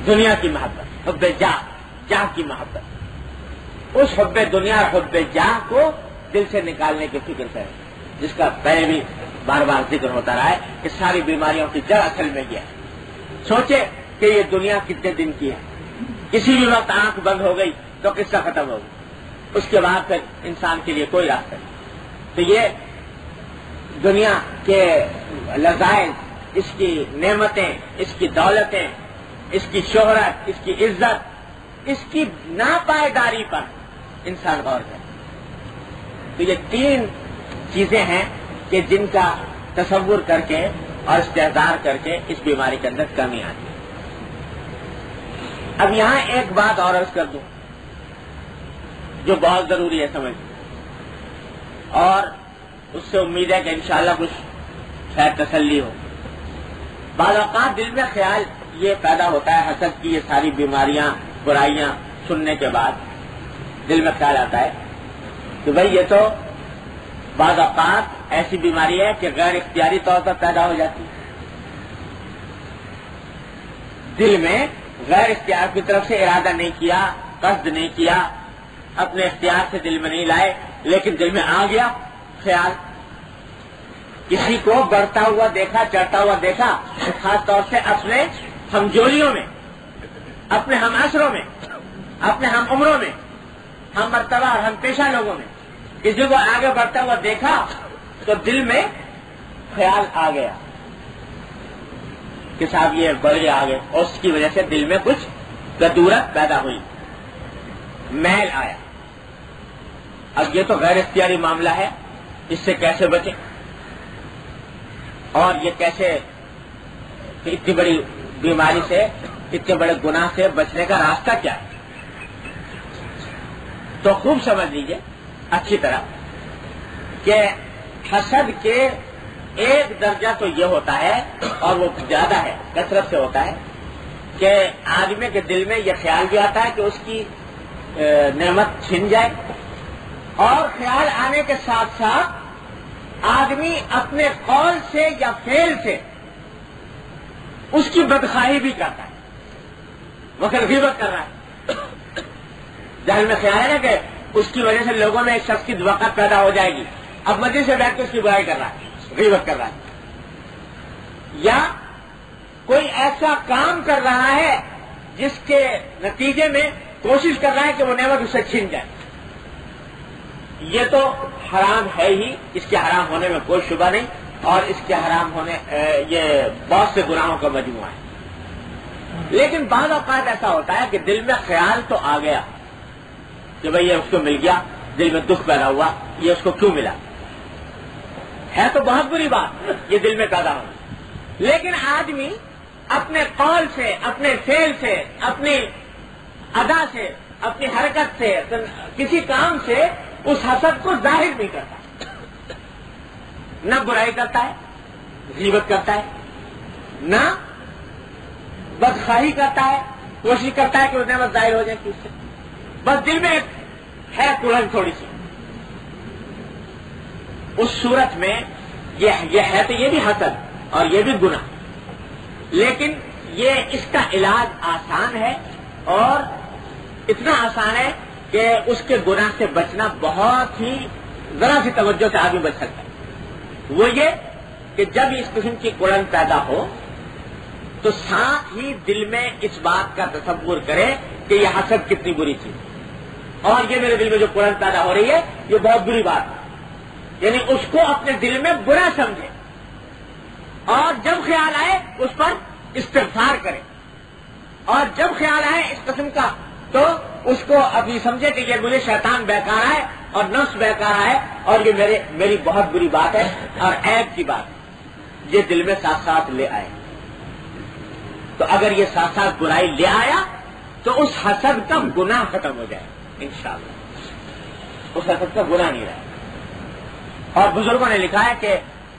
دنیا کی محبت، حب جاہ کی محبت۔ اس حب دنیا اور حب جاہ کو دل سے نکالنے کی فکر کریں، جس کا پہلے بھی بار بار ذکر ہوتا رہا ہے کہ ساری بیماریوں کی جڑ اصل میں یہ ہے۔ سوچے کہ یہ دنیا کتنے دن کی ہے، کسی بھی وقت آنکھ بند ہو گئی تو قصہ ختم ہو گئی، اس کے بعد پھر انسان کے لیے کوئی راستہ نہیں۔ تو دنیا کے لذائذ، اس کی نعمتیں، اس کی دولتیں، اس کی شہرت، اس کی عزت، اس کی ناپائیداری پر انسان غور کرے. تو یہ 3 چیزیں ہیں کہ جن کا تصور کر کے اور استحضار کر کے اس بیماری کے اندر کمی آتی ہے. اب یہاں ایک بات اور عرض کر دوں جو بہت ضروری ہے سمجھ، اور اس سے امید ہے کہ انشاءاللہ کچھ شاید تسلی ہو. بعض اوقات دل میں خیال یہ پیدا ہوتا ہے، حسد کی یہ ساری بیماریاں برائیاں سننے کے بعد دل میں خیال آتا ہے کہ بھئی یہ تو بعض اوقات ایسی بیماری ہے کہ غیر اختیاری طور پر پیدا ہو جاتی ہے. دل میں غیر اختیار کی طرف سے ارادہ نہیں کیا، قصد نہیں کیا، اپنے اختیار سے دل میں نہیں لائے، لیکن دل میں آ گیا خیال. کسی کو بڑھتا ہوا دیکھا، چڑھتا ہوا دیکھا، خاص طور سے اپنے ہمجولیوں میں، اپنے ہم عصروں میں، اپنے ہم عمروں میں، ہم مرتبہ اور ہم پیشہ لوگوں میں کسی کو آگے بڑھتا ہوا دیکھا تو دل میں خیال آ گیا کہ صاحب یہ بڑھ گیا آگے، اور اس کی وجہ سے دل میں کچھ ضرورت پیدا ہوئی، میل آیا. اب یہ تو غیر اختیاری معاملہ ہے، اس سے کیسے بچیں؟ اور یہ کیسے اتنی بڑی بیماری سے، اتنے بڑے گناہ سے بچنے کا راستہ کیا ہے؟ تو خوب سمجھ لیجئے اچھی طرح کہ حسد کے ایک درجہ تو یہ ہوتا ہے، اور وہ زیادہ ہے، کثرت سے ہوتا ہے، کہ آدمی کے دل میں یہ خیال بھی آتا ہے کہ اس کی نعمت چھن جائے، اور خیال آنے کے ساتھ ساتھ آدمی اپنے قول سے یا فعل سے اس کی بدخواہی بھی کرتا ہے، مثلا غیبت کر رہا ہے. ذہن میں خیال ہے نا کہ اس کی وجہ سے لوگوں میں ایک شخص کی وقت پیدا ہو جائے گی، اب مجلس سے بیٹھ کے اس کی برائی کر رہا ہے، غیبت کر رہا ہے، یا کوئی ایسا کام کر رہا ہے جس کے نتیجے میں کوشش کر رہا ہے کہ وہ نعمت اس سے چھن جائے. یہ تو حرام ہے ہی، اس کے حرام ہونے میں کوئی شبہ نہیں، اور اس کے حرام ہونے یہ بہت سے گناہوں کا مجموعہ ہے. لیکن بعض اوقات ایسا ہوتا ہے کہ دل میں خیال تو آ گیا کہ بھئی یہ اس کو مل گیا، دل میں دکھ پیدا ہوا، یہ اس کو کیوں ملا؟ ہے تو بہت بری بات یہ دل میں پیدا ہو، لیکن آدمی اپنے قول سے، اپنے فعل سے، اپنی ادا سے، اپنی حرکت سے، کسی کام سے اس حسد کو ظاہر نہیں کرتا، نہ برائی کرتا ہے، غیبت کرتا ہے، نہ بدخواہی کرتا ہے، کوشش کرتا ہے کہ وہ نعمت ظاہر ہو جائے اس سے، بس دل میں ہے کڑن تھوڑی سی. اس صورت میں یہ ہے تو یہ بھی حسد اور یہ بھی گناہ، لیکن یہ اس کا علاج آسان ہے، اور اتنا آسان ہے کہ اس کے گناہ سے بچنا بہت ہی ذرا سی توجہ سے آدمی بچ سکتا ہے. وہ یہ کہ جب اس قسم کی کڑن پیدا ہو تو ساتھ ہی دل میں اس بات کا تصور کرے کہ یہ حسد کتنی بری چیز ہے، اور یہ میرے دل میں جو کڑن پیدا ہو رہی ہے یہ بہت بری بات ہے. یعنی اس کو اپنے دل میں برا سمجھے، اور جب خیال آئے اس پر استغفار کرے، اور جب خیال آئے اس قسم کا تو اس کو ابھی سمجھے کہ یہ مجھے شیطان بہکارا ہے اور نفس بہکارا ہے، اور یہ میری بہت بری بات ہے اور عیب کی بات ہے. یہ دل میں ساتھ ساتھ لے آئے. تو اگر یہ ساتھ ساتھ برائی لے آیا تو اس حسد کا گناہ ختم ہو جائے انشاءاللہ، اس حسد کا گناہ نہیں رہے. اور بزرگوں نے لکھا ہے کہ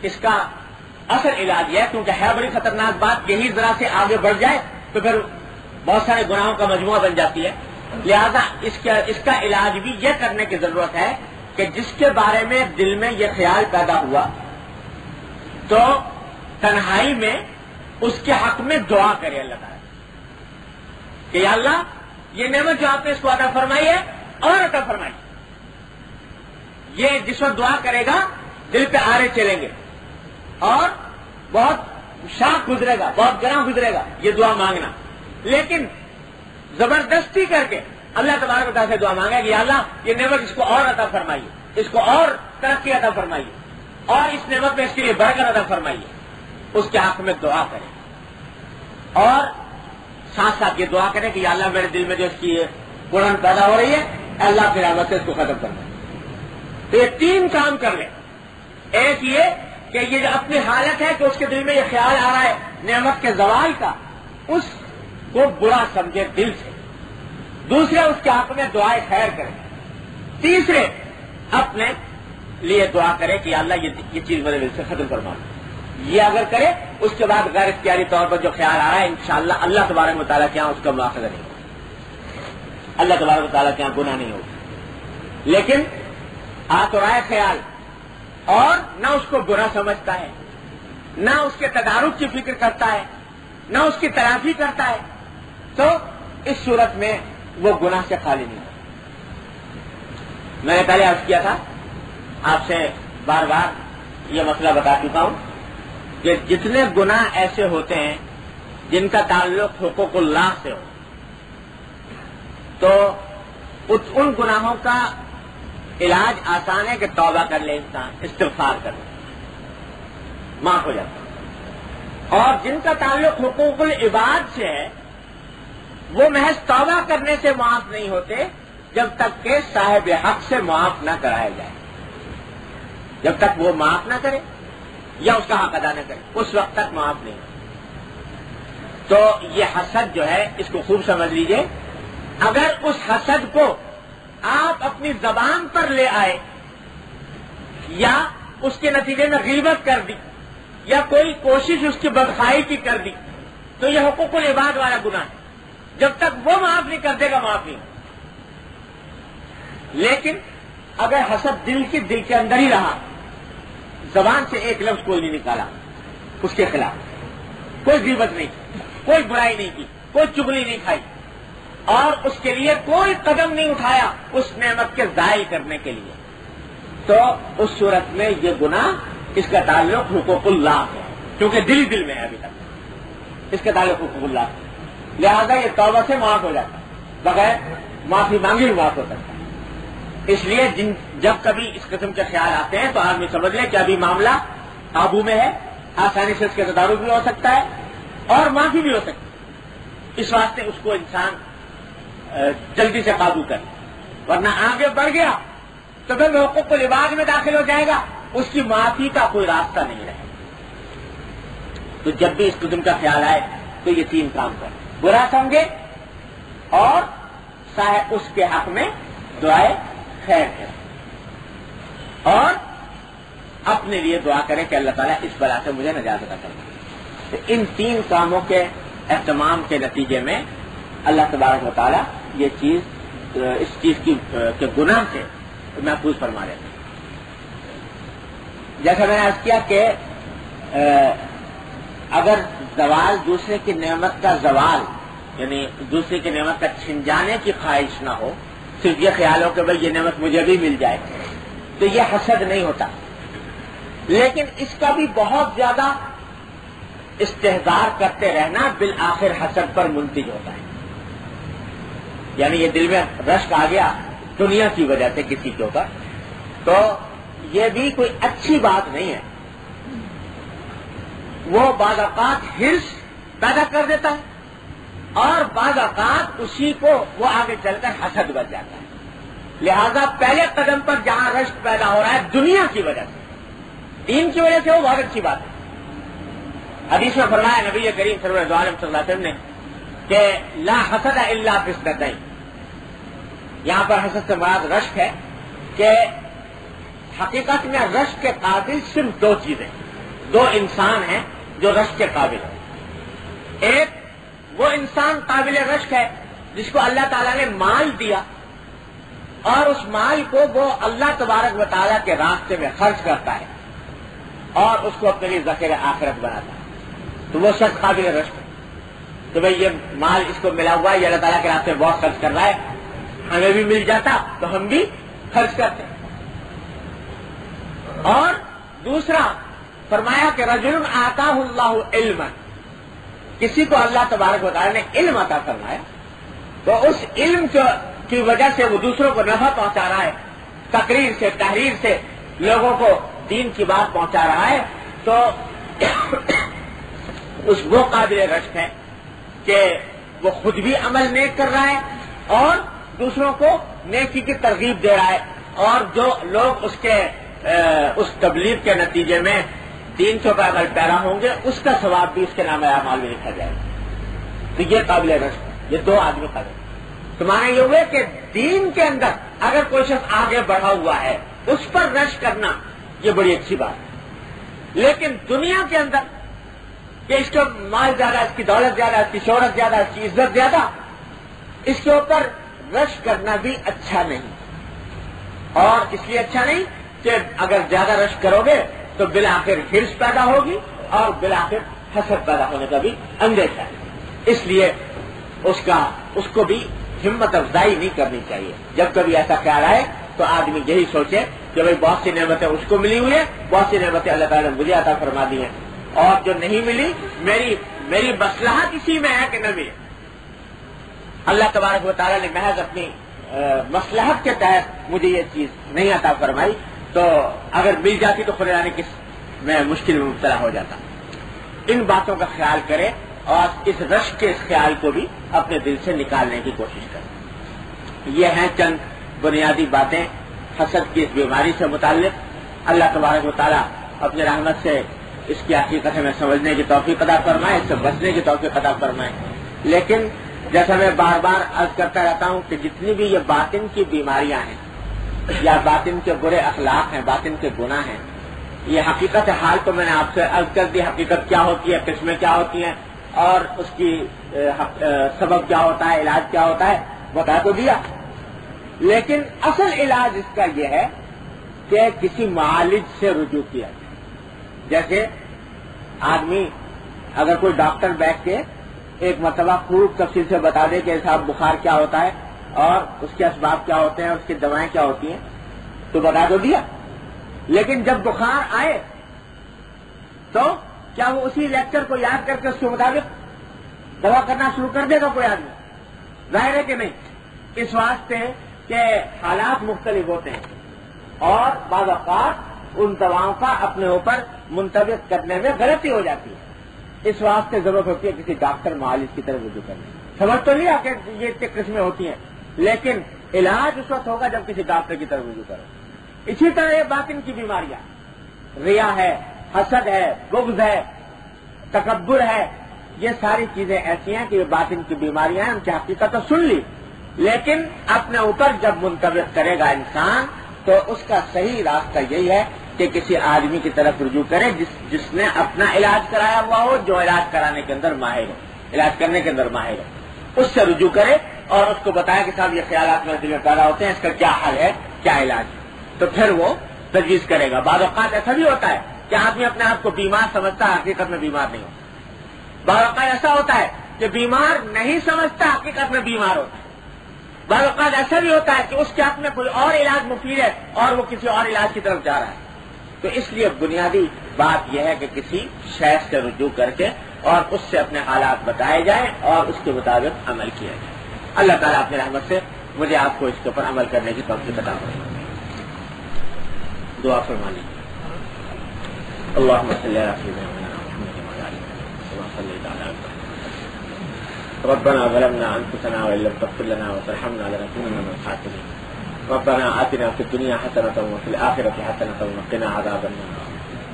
اس کا اصل علاج یہ ہے، کیونکہ ہے بڑی خطرناک بات، یہی ذرا سے آگے بڑھ جائے تو پھر بہت سارے گناہوں کا مجموعہ بن جاتی ہے. لہذا اس کا علاج بھی یہ کرنے کی ضرورت ہے کہ جس کے بارے میں دل میں یہ خیال پیدا ہوا تو تنہائی میں اس کے حق میں دعا کرے اللہ تعالیٰ کہ یا اللہ یہ نعمت جو آپ نے اس کو عطا فرمائی ہے اور عطا فرمائی. یہ جس وقت دعا کرے گا دل پہ آرے چلیں گے اور بہت شاق گزرے گا، بہت گراں گزرے گا یہ دعا مانگنا. لیکن زبردستی کر کے اللہ تبارک و تعالیٰ سے دعا مانگے کہ یا اللہ یہ نعمت اس کو اور عطا فرمائیے، اس کو اور ترقی عطا فرمائیے. اور اس نعمت میں اس کے لیے برکت عطا فرمائیے، اس کے حق میں دعا کریں اور ساتھ ساتھ یہ دعا کریں کہ یا اللہ میرے دل میں جو اس کی قرآن پیدا ہو رہی ہے اللہ کی رحمت سے اس کو ختم کرنا۔ تو یہ 3 کام کر لیں۔ ایک یہ کہ یہ جو اپنی حالت ہے کہ اس کے دل میں یہ خیال آ رہا ہے نعمت کے زوال کا، اس کو برا سمجھے دل سے۔ دوسرے اس کے حق میں دعائے خیر کریں۔ تیسرے اپنے لیے دعا کرے کہ یا اللہ یہ چیز میرے دل سے ختم فرما دو۔ یہ اگر کرے اس کے بعد غیر اختیاری طور پر جو خیال آ رہا ہے انشاءاللہ اللہ تبارک و تعالیٰ کے یہاں اس کا مواخذہ نہیں ہوگا، اللہ تبارک و تعالیٰ کے یہاں گناہ نہیں ہوگا۔ لیکن آ تو رہا ہے خیال اور نہ اس کو برا سمجھتا ہے، نہ اس کے تدارک کی فکر کرتا ہے، نہ اس کی تلافی کرتا ہے، تو اس صورت میں وہ گناہ سے خالی نہیں ہوتا۔ میں نے پہلے عرض کیا تھا، آپ سے بار بار یہ مسئلہ بتا چکا ہوں کہ جتنے گناہ ایسے ہوتے ہیں جن کا تعلق حقوق اللہ سے ہو، تو ان گناہوں کا علاج آسان ہے کہ توبہ کر لے انسان، استغفار کر لے، معاف ہو جاتا ہے۔ اور جن کا تعلق حقوق العباد سے ہے وہ محض توبہ کرنے سے معاف نہیں ہوتے جب تک کہ صاحب حق سے معاف نہ کرایا جائے۔ جب تک وہ معاف نہ کرے یا اس کا حق ادا نہ کرے اس وقت تک معاف نہیں ہوتا۔ تو یہ حسد جو ہے اس کو خوب سمجھ لیجئے، اگر اس حسد کو آپ اپنی زبان پر لے آئے یا اس کے نتیجے میں غیبت کر دی یا کوئی کوشش اس کی بدخواہی کی کر دی تو یہ حقوق العباد والا گناہ ہے۔ جب تک وہ معاف نہیں کر دے گا معاف نہیں ہوگا۔ لیکن اگر حسد دل کے اندر ہی رہا، زبان سے ایک لفظ کوئی نہیں نکالا اس کے خلاف، کوئی غیبت نہیں کی، کوئی برائی نہیں کی، کوئی چغلی نہیں کھائی اور اس کے لیے کوئی قدم نہیں اٹھایا اس نعمت کے ضائع کرنے کے لیے، تو اس صورت میں یہ گناہ اس کا تعلق حقوق اللہ ہے، کیونکہ دل میں ہے ابھی تک اس کا تعلق حقوق اللہ ہے۔ لہذا یہ توبہ سے معاف ہو جاتا ہے، بغیر معافی مانگے بھی معاف ہو سکتا ہے۔ اس لیے جب کبھی اس قسم کے خیال آتے ہیں تو آدمی سمجھ لے کہ ابھی معاملہ قابو میں ہے، آسانی سے اس کے تدارک بھی ہو سکتا ہے اور معافی بھی ہو سکتی ہے۔ اس واسطے اس کو انسان جلدی سے قابو کرے، ورنہ آگے بڑھ گیا تو پھر حقوق العباد میں داخل ہو جائے گا، اس کی معافی کا کوئی راستہ نہیں رہے۔ تو جب بھی اس قسم کا خیال آئے تو یہ 3 کام کریں، برا سمجھے اور اس کے حق میں دعائے خیر ہے اور اپنے لیے دعا کرے کہ اللہ تعالیٰ اس بلا سے مجھے نجات عطا کرے۔ تو ان 3 کاموں کے اہتمام کے نتیجے میں اللہ تبارک و تعالیٰ یہ چیز اس چیز کے گناہ سے محفوظ فرما لیتے ہیں۔ جیسا میں نے عرض کیا کہ اگر زوال دوسرے کی نعمت کا زوال یعنی دوسرے کی نعمت کا چھن جانے کی خواہش نہ ہو، صرف یہ خیال ہو کہ بھئی یہ نعمت مجھے بھی مل جائے، تو یہ حسد نہیں ہوتا۔ لیکن اس کا بھی بہت زیادہ استحضار کرتے رہنا بالآخر حسد پر منتج ہوتا ہے۔ یعنی یہ دل میں رشک آ گیا دنیا کی وجہ سے کسی کے اوپر، تو یہ بھی کوئی اچھی بات نہیں ہے۔ وہ بعض اوقات حرص پیدا کر دیتا ہے اور بعض اوقات اسی کو وہ آگے چل کر حسد بن جاتا ہے۔ لہذا پہلے قدم پر جہاں رشک پیدا ہو رہا ہے دنیا کی وجہ سے، دین کی وجہ سے، وہ بہت اچھی بات ہے۔ حدیث میں فرمایا نبی کریم صلی اللہ علیہ وسلم نے کہ لا حسد الا فی اثنتین، یہاں پر حسد سے مراد رشک ہے کہ حقیقت میں رشک کے قابل صرف 2 چیزیں، 2 انسان ہیں جو رشک کے قابل ہیں۔ ایک وہ انسان قابل رشک ہے جس کو اللہ تعالیٰ نے مال دیا اور اس مال کو وہ اللہ تبارک و تعالیٰ کے راستے میں خرچ کرتا ہے اور اس کو اپنے لیے ذخیرہ آخرت بناتا ہے، تو وہ شخص قابل رشک ہے کہ بھئی یہ مال اس کو ملا ہوا ہے، یہ اللہ تعالیٰ کے راستے میں بہت خرچ کر رہا ہے، ہمیں بھی مل جاتا تو ہم بھی خرچ کرتے۔ اور دوسرا فرمایا کہ رجل آتاہ اللہ علما، کسی کو اللہ تبارک و تعالیٰ نے علم عطا فرمایا تو اس علم کی وجہ سے وہ دوسروں کو نفع پہنچا رہا ہے، تقریر سے، تحریر سے لوگوں کو دین کی بات پہنچا رہا ہے تو اس وہ قابل رشک ہے کہ وہ خود بھی عمل نیک کر رہا ہے اور دوسروں کو نیکی کی ترغیب دے رہا ہے، اور جو لوگ اس تبلیغ کے نتیجے میں دین کے اوپر عمل پیرا ہوں گے اس کا ثواب بھی اس کے نام اعمال میں لکھا جائے گا۔ تو یہ قابل رشک، یہ دو آدمی قابل۔ تو مانا یہ ہوئے کہ دین کے اندر اگر کوئی شخص آگے بڑھا ہوا ہے اس پر رشک کرنا یہ بڑی اچھی بات ہے، لیکن دنیا کے اندر کہ اس کا مال زیادہ، اس کی دولت زیادہ، اس کی شہرت زیادہ، اس کی عزت زیادہ، اس کے اوپر رشک کرنا بھی اچھا نہیں، اور اس لیے اچھا نہیں کہ اگر زیادہ رشک کرو گے تو بالآخر حرص پیدا ہوگی اور بالآخر حسد پیدا ہونے کا بھی اندیشہ ہے۔ اس لیے اس کو بھی ہمت افزائی نہیں کرنی چاہیے۔ جب کبھی ایسا خیال آئے تو آدمی یہی سوچے کہ بھائی بہت سی نعمتیں اس کو ملی ہوئی ہیں، بہت سی نعمتیں اللہ تعالیٰ نے مجھے عطا فرما دی ہیں، اور جو نہیں ملی میری مصلحت اسی میں ہے کہ نہ ملے۔ اللہ تبارک و تعالیٰ نے محض اپنی مصلحت کے تحت مجھے یہ چیز نہیں عطا فرمائی، تو اگر مل جاتی تو خدا جانے کس میں مشکل میں مبتلا ہو جاتا۔ ان باتوں کا خیال کرے اور اس رشک کے اس خیال کو بھی اپنے دل سے نکالنے کی کوشش کرے۔ یہ ہیں چند بنیادی باتیں حسد کی اس بیماری سے متعلق۔ اللہ تبارک و تعالیٰ اپنے رحمت سے اس کی حقیقت ہمیں سمجھنے کی توفیق عطا فرمائے، اس سے بچنے کی توفیق عطا فرمائے۔ لیکن جیسا میں بار بار عرض کرتا رہتا ہوں کہ جتنی بھی یہ باطن کی بیماریاں ہیں یا باطن کے برے اخلاق ہیں، باطن کے گناہ ہیں، یہ حقیقت حال تو میں نے آپ سے عرض کر دی، حقیقت کیا ہوتی ہے، قسمیں کیا ہوتی ہیں اور اس کی سبب کیا ہوتا ہے، علاج کیا ہوتا ہے، بتا تو دیا۔ لیکن اصل علاج اس کا یہ ہے کہ کسی معالج سے رجوع کیا جائے۔ جیسے آدمی اگر کوئی ڈاکٹر بیٹھ کے ایک مرتبہ خوب تفصیل سے بتا دے کہ صاحب بخار کیا ہوتا ہے اور اس کے اسباب کیا ہوتے ہیں، اس کی دوائیں کیا ہوتی ہیں، تو بتا تو دیا، لیکن جب بخار آئے تو کیا وہ اسی لیکچر کو یاد کر کے اس کے مطابق دوا کرنا شروع کر دے گا کوئی آدمی؟ ظاہر ہے کہ نہیں۔ اس واسطے کہ حالات مختلف ہوتے ہیں اور بعض اوقات ان دواؤں کا اپنے اوپر منطبق کرنے میں غلطی ہو جاتی ہے، اس واسطے ضرورت ہوتی ہے کسی ڈاکٹر معالج کی طرف رجوع کرنے۔ سمجھ تو لیا کہ یہ قسمیں ہوتی ہیں، لیکن علاج اس وقت ہوگا جب کسی ڈاکٹر کی طرف رجوع کرو۔ اسی طرح یہ باطن کی بیماریاں، ریا ہے، حسد ہے، بغض ہے، تکبر ہے، یہ ساری چیزیں ایسی ہیں کہ یہ باطن کی بیماریاں ہیں، ان کی حقیقت تو سن لی، لیکن اپنے اوپر جب منطبق کرے گا انسان تو اس کا صحیح راستہ یہی ہے کہ کسی آدمی کی طرف رجوع کرے جس نے اپنا علاج کرایا ہوا ہو، جو علاج کرانے کے اندر ماہر ہو، علاج کرنے کے اندر ماہر ہو، اس سے رجوع کرے اور اس کو بتایا کہ صاحب یہ خیالات میرے دل میں پیدا ہوتے ہیں، اس کا کیا حل ہے، کیا علاج ہے، تو پھر وہ تجویز کرے گا۔ بعض اوقات ایسا بھی ہوتا ہے کہ آدمی اپنے آپ کو بیمار سمجھتا ہے، حقیقت میں بیمار نہیں ہوتا۔ بعض اوقات ایسا ہوتا ہے کہ بیمار نہیں سمجھتا، حقیقت میں بیمار ہوتا ہے۔ بعض اوقات ایسا بھی ہوتا ہے کہ اس کے حق میں کوئی اور علاج مفید ہے اور وہ کسی اور علاج کی طرف جا رہا ہے۔ تو اس لیے بنیادی بات یہ ہے کہ کسی شیخ سے رجوع کر کے اور اس سے اپنے حالات بتائے جائیں اور اس کے مطابق عمل کیا جائے۔ اللہ تعالیٰ اپنی رحمت سے مجھے آپ کو اس کے اوپر عمل کرنے کی توفیق عطا فرمائے۔ دعا فرما لیجیے۔ اللهم صل على سيدنا محمد وعلى آله وصحبه وسلم۔ ربنا ظلمنا أنفسنا وإن لم تغفر لنا وترحمنا لنكونن من الخاسرين۔ ربنا آتنا في الدنيا حسنة وفي الآخرة حسنة وقنا عذاب النار۔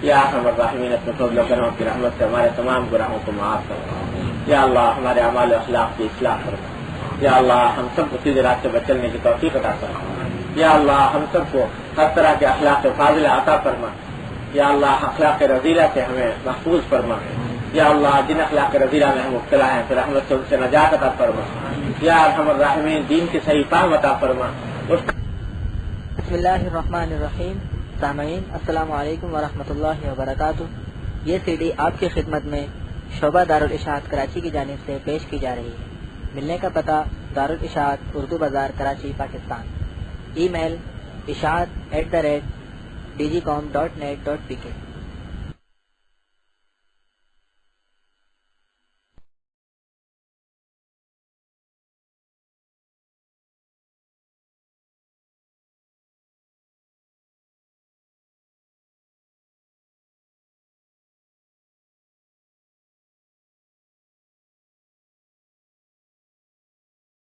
یا ارحم الراحمین اپنے فضل و کرم کی رحمت سے ہمارے تمام گناہوں کو معاف فرما۔ یا اللہ ہمارے اعمال و اخلاق کی اصلاح فرما۔ یا اللہ ہم سب کو سیدھے راستے پر چلنے کی توفیق عطا فرما۔ یا اللہ ہم سب کو ہر طرح کے اخلاق فاضلہ عطا فرما۔ یا اللہ اخلاق رذیلہ سے ہمیں محفوظ فرما۔ یا اللہ جن اخلاق رذیلہ میں ہم مبتلا ہیں پھر رحمت سے ان سے نجات عطا فرما۔ یا ارحم الراحمین دین کی صحیح فہم عطا فرما۔ بسم اللہ الرحمن الرحیم۔ سامعین السلام علیکم ورحمۃ اللہ وبرکاتہ۔ یہ سی ڈی آپ کی خدمت میں شعبہ دارالاشاعت کراچی کی جانب سے پیش کی جا رہی ہے۔ ملنے کا پتہ دارالاشاعت اردو بازار کراچی پاکستان۔ ای میل اشاعت@dgcom.net.pk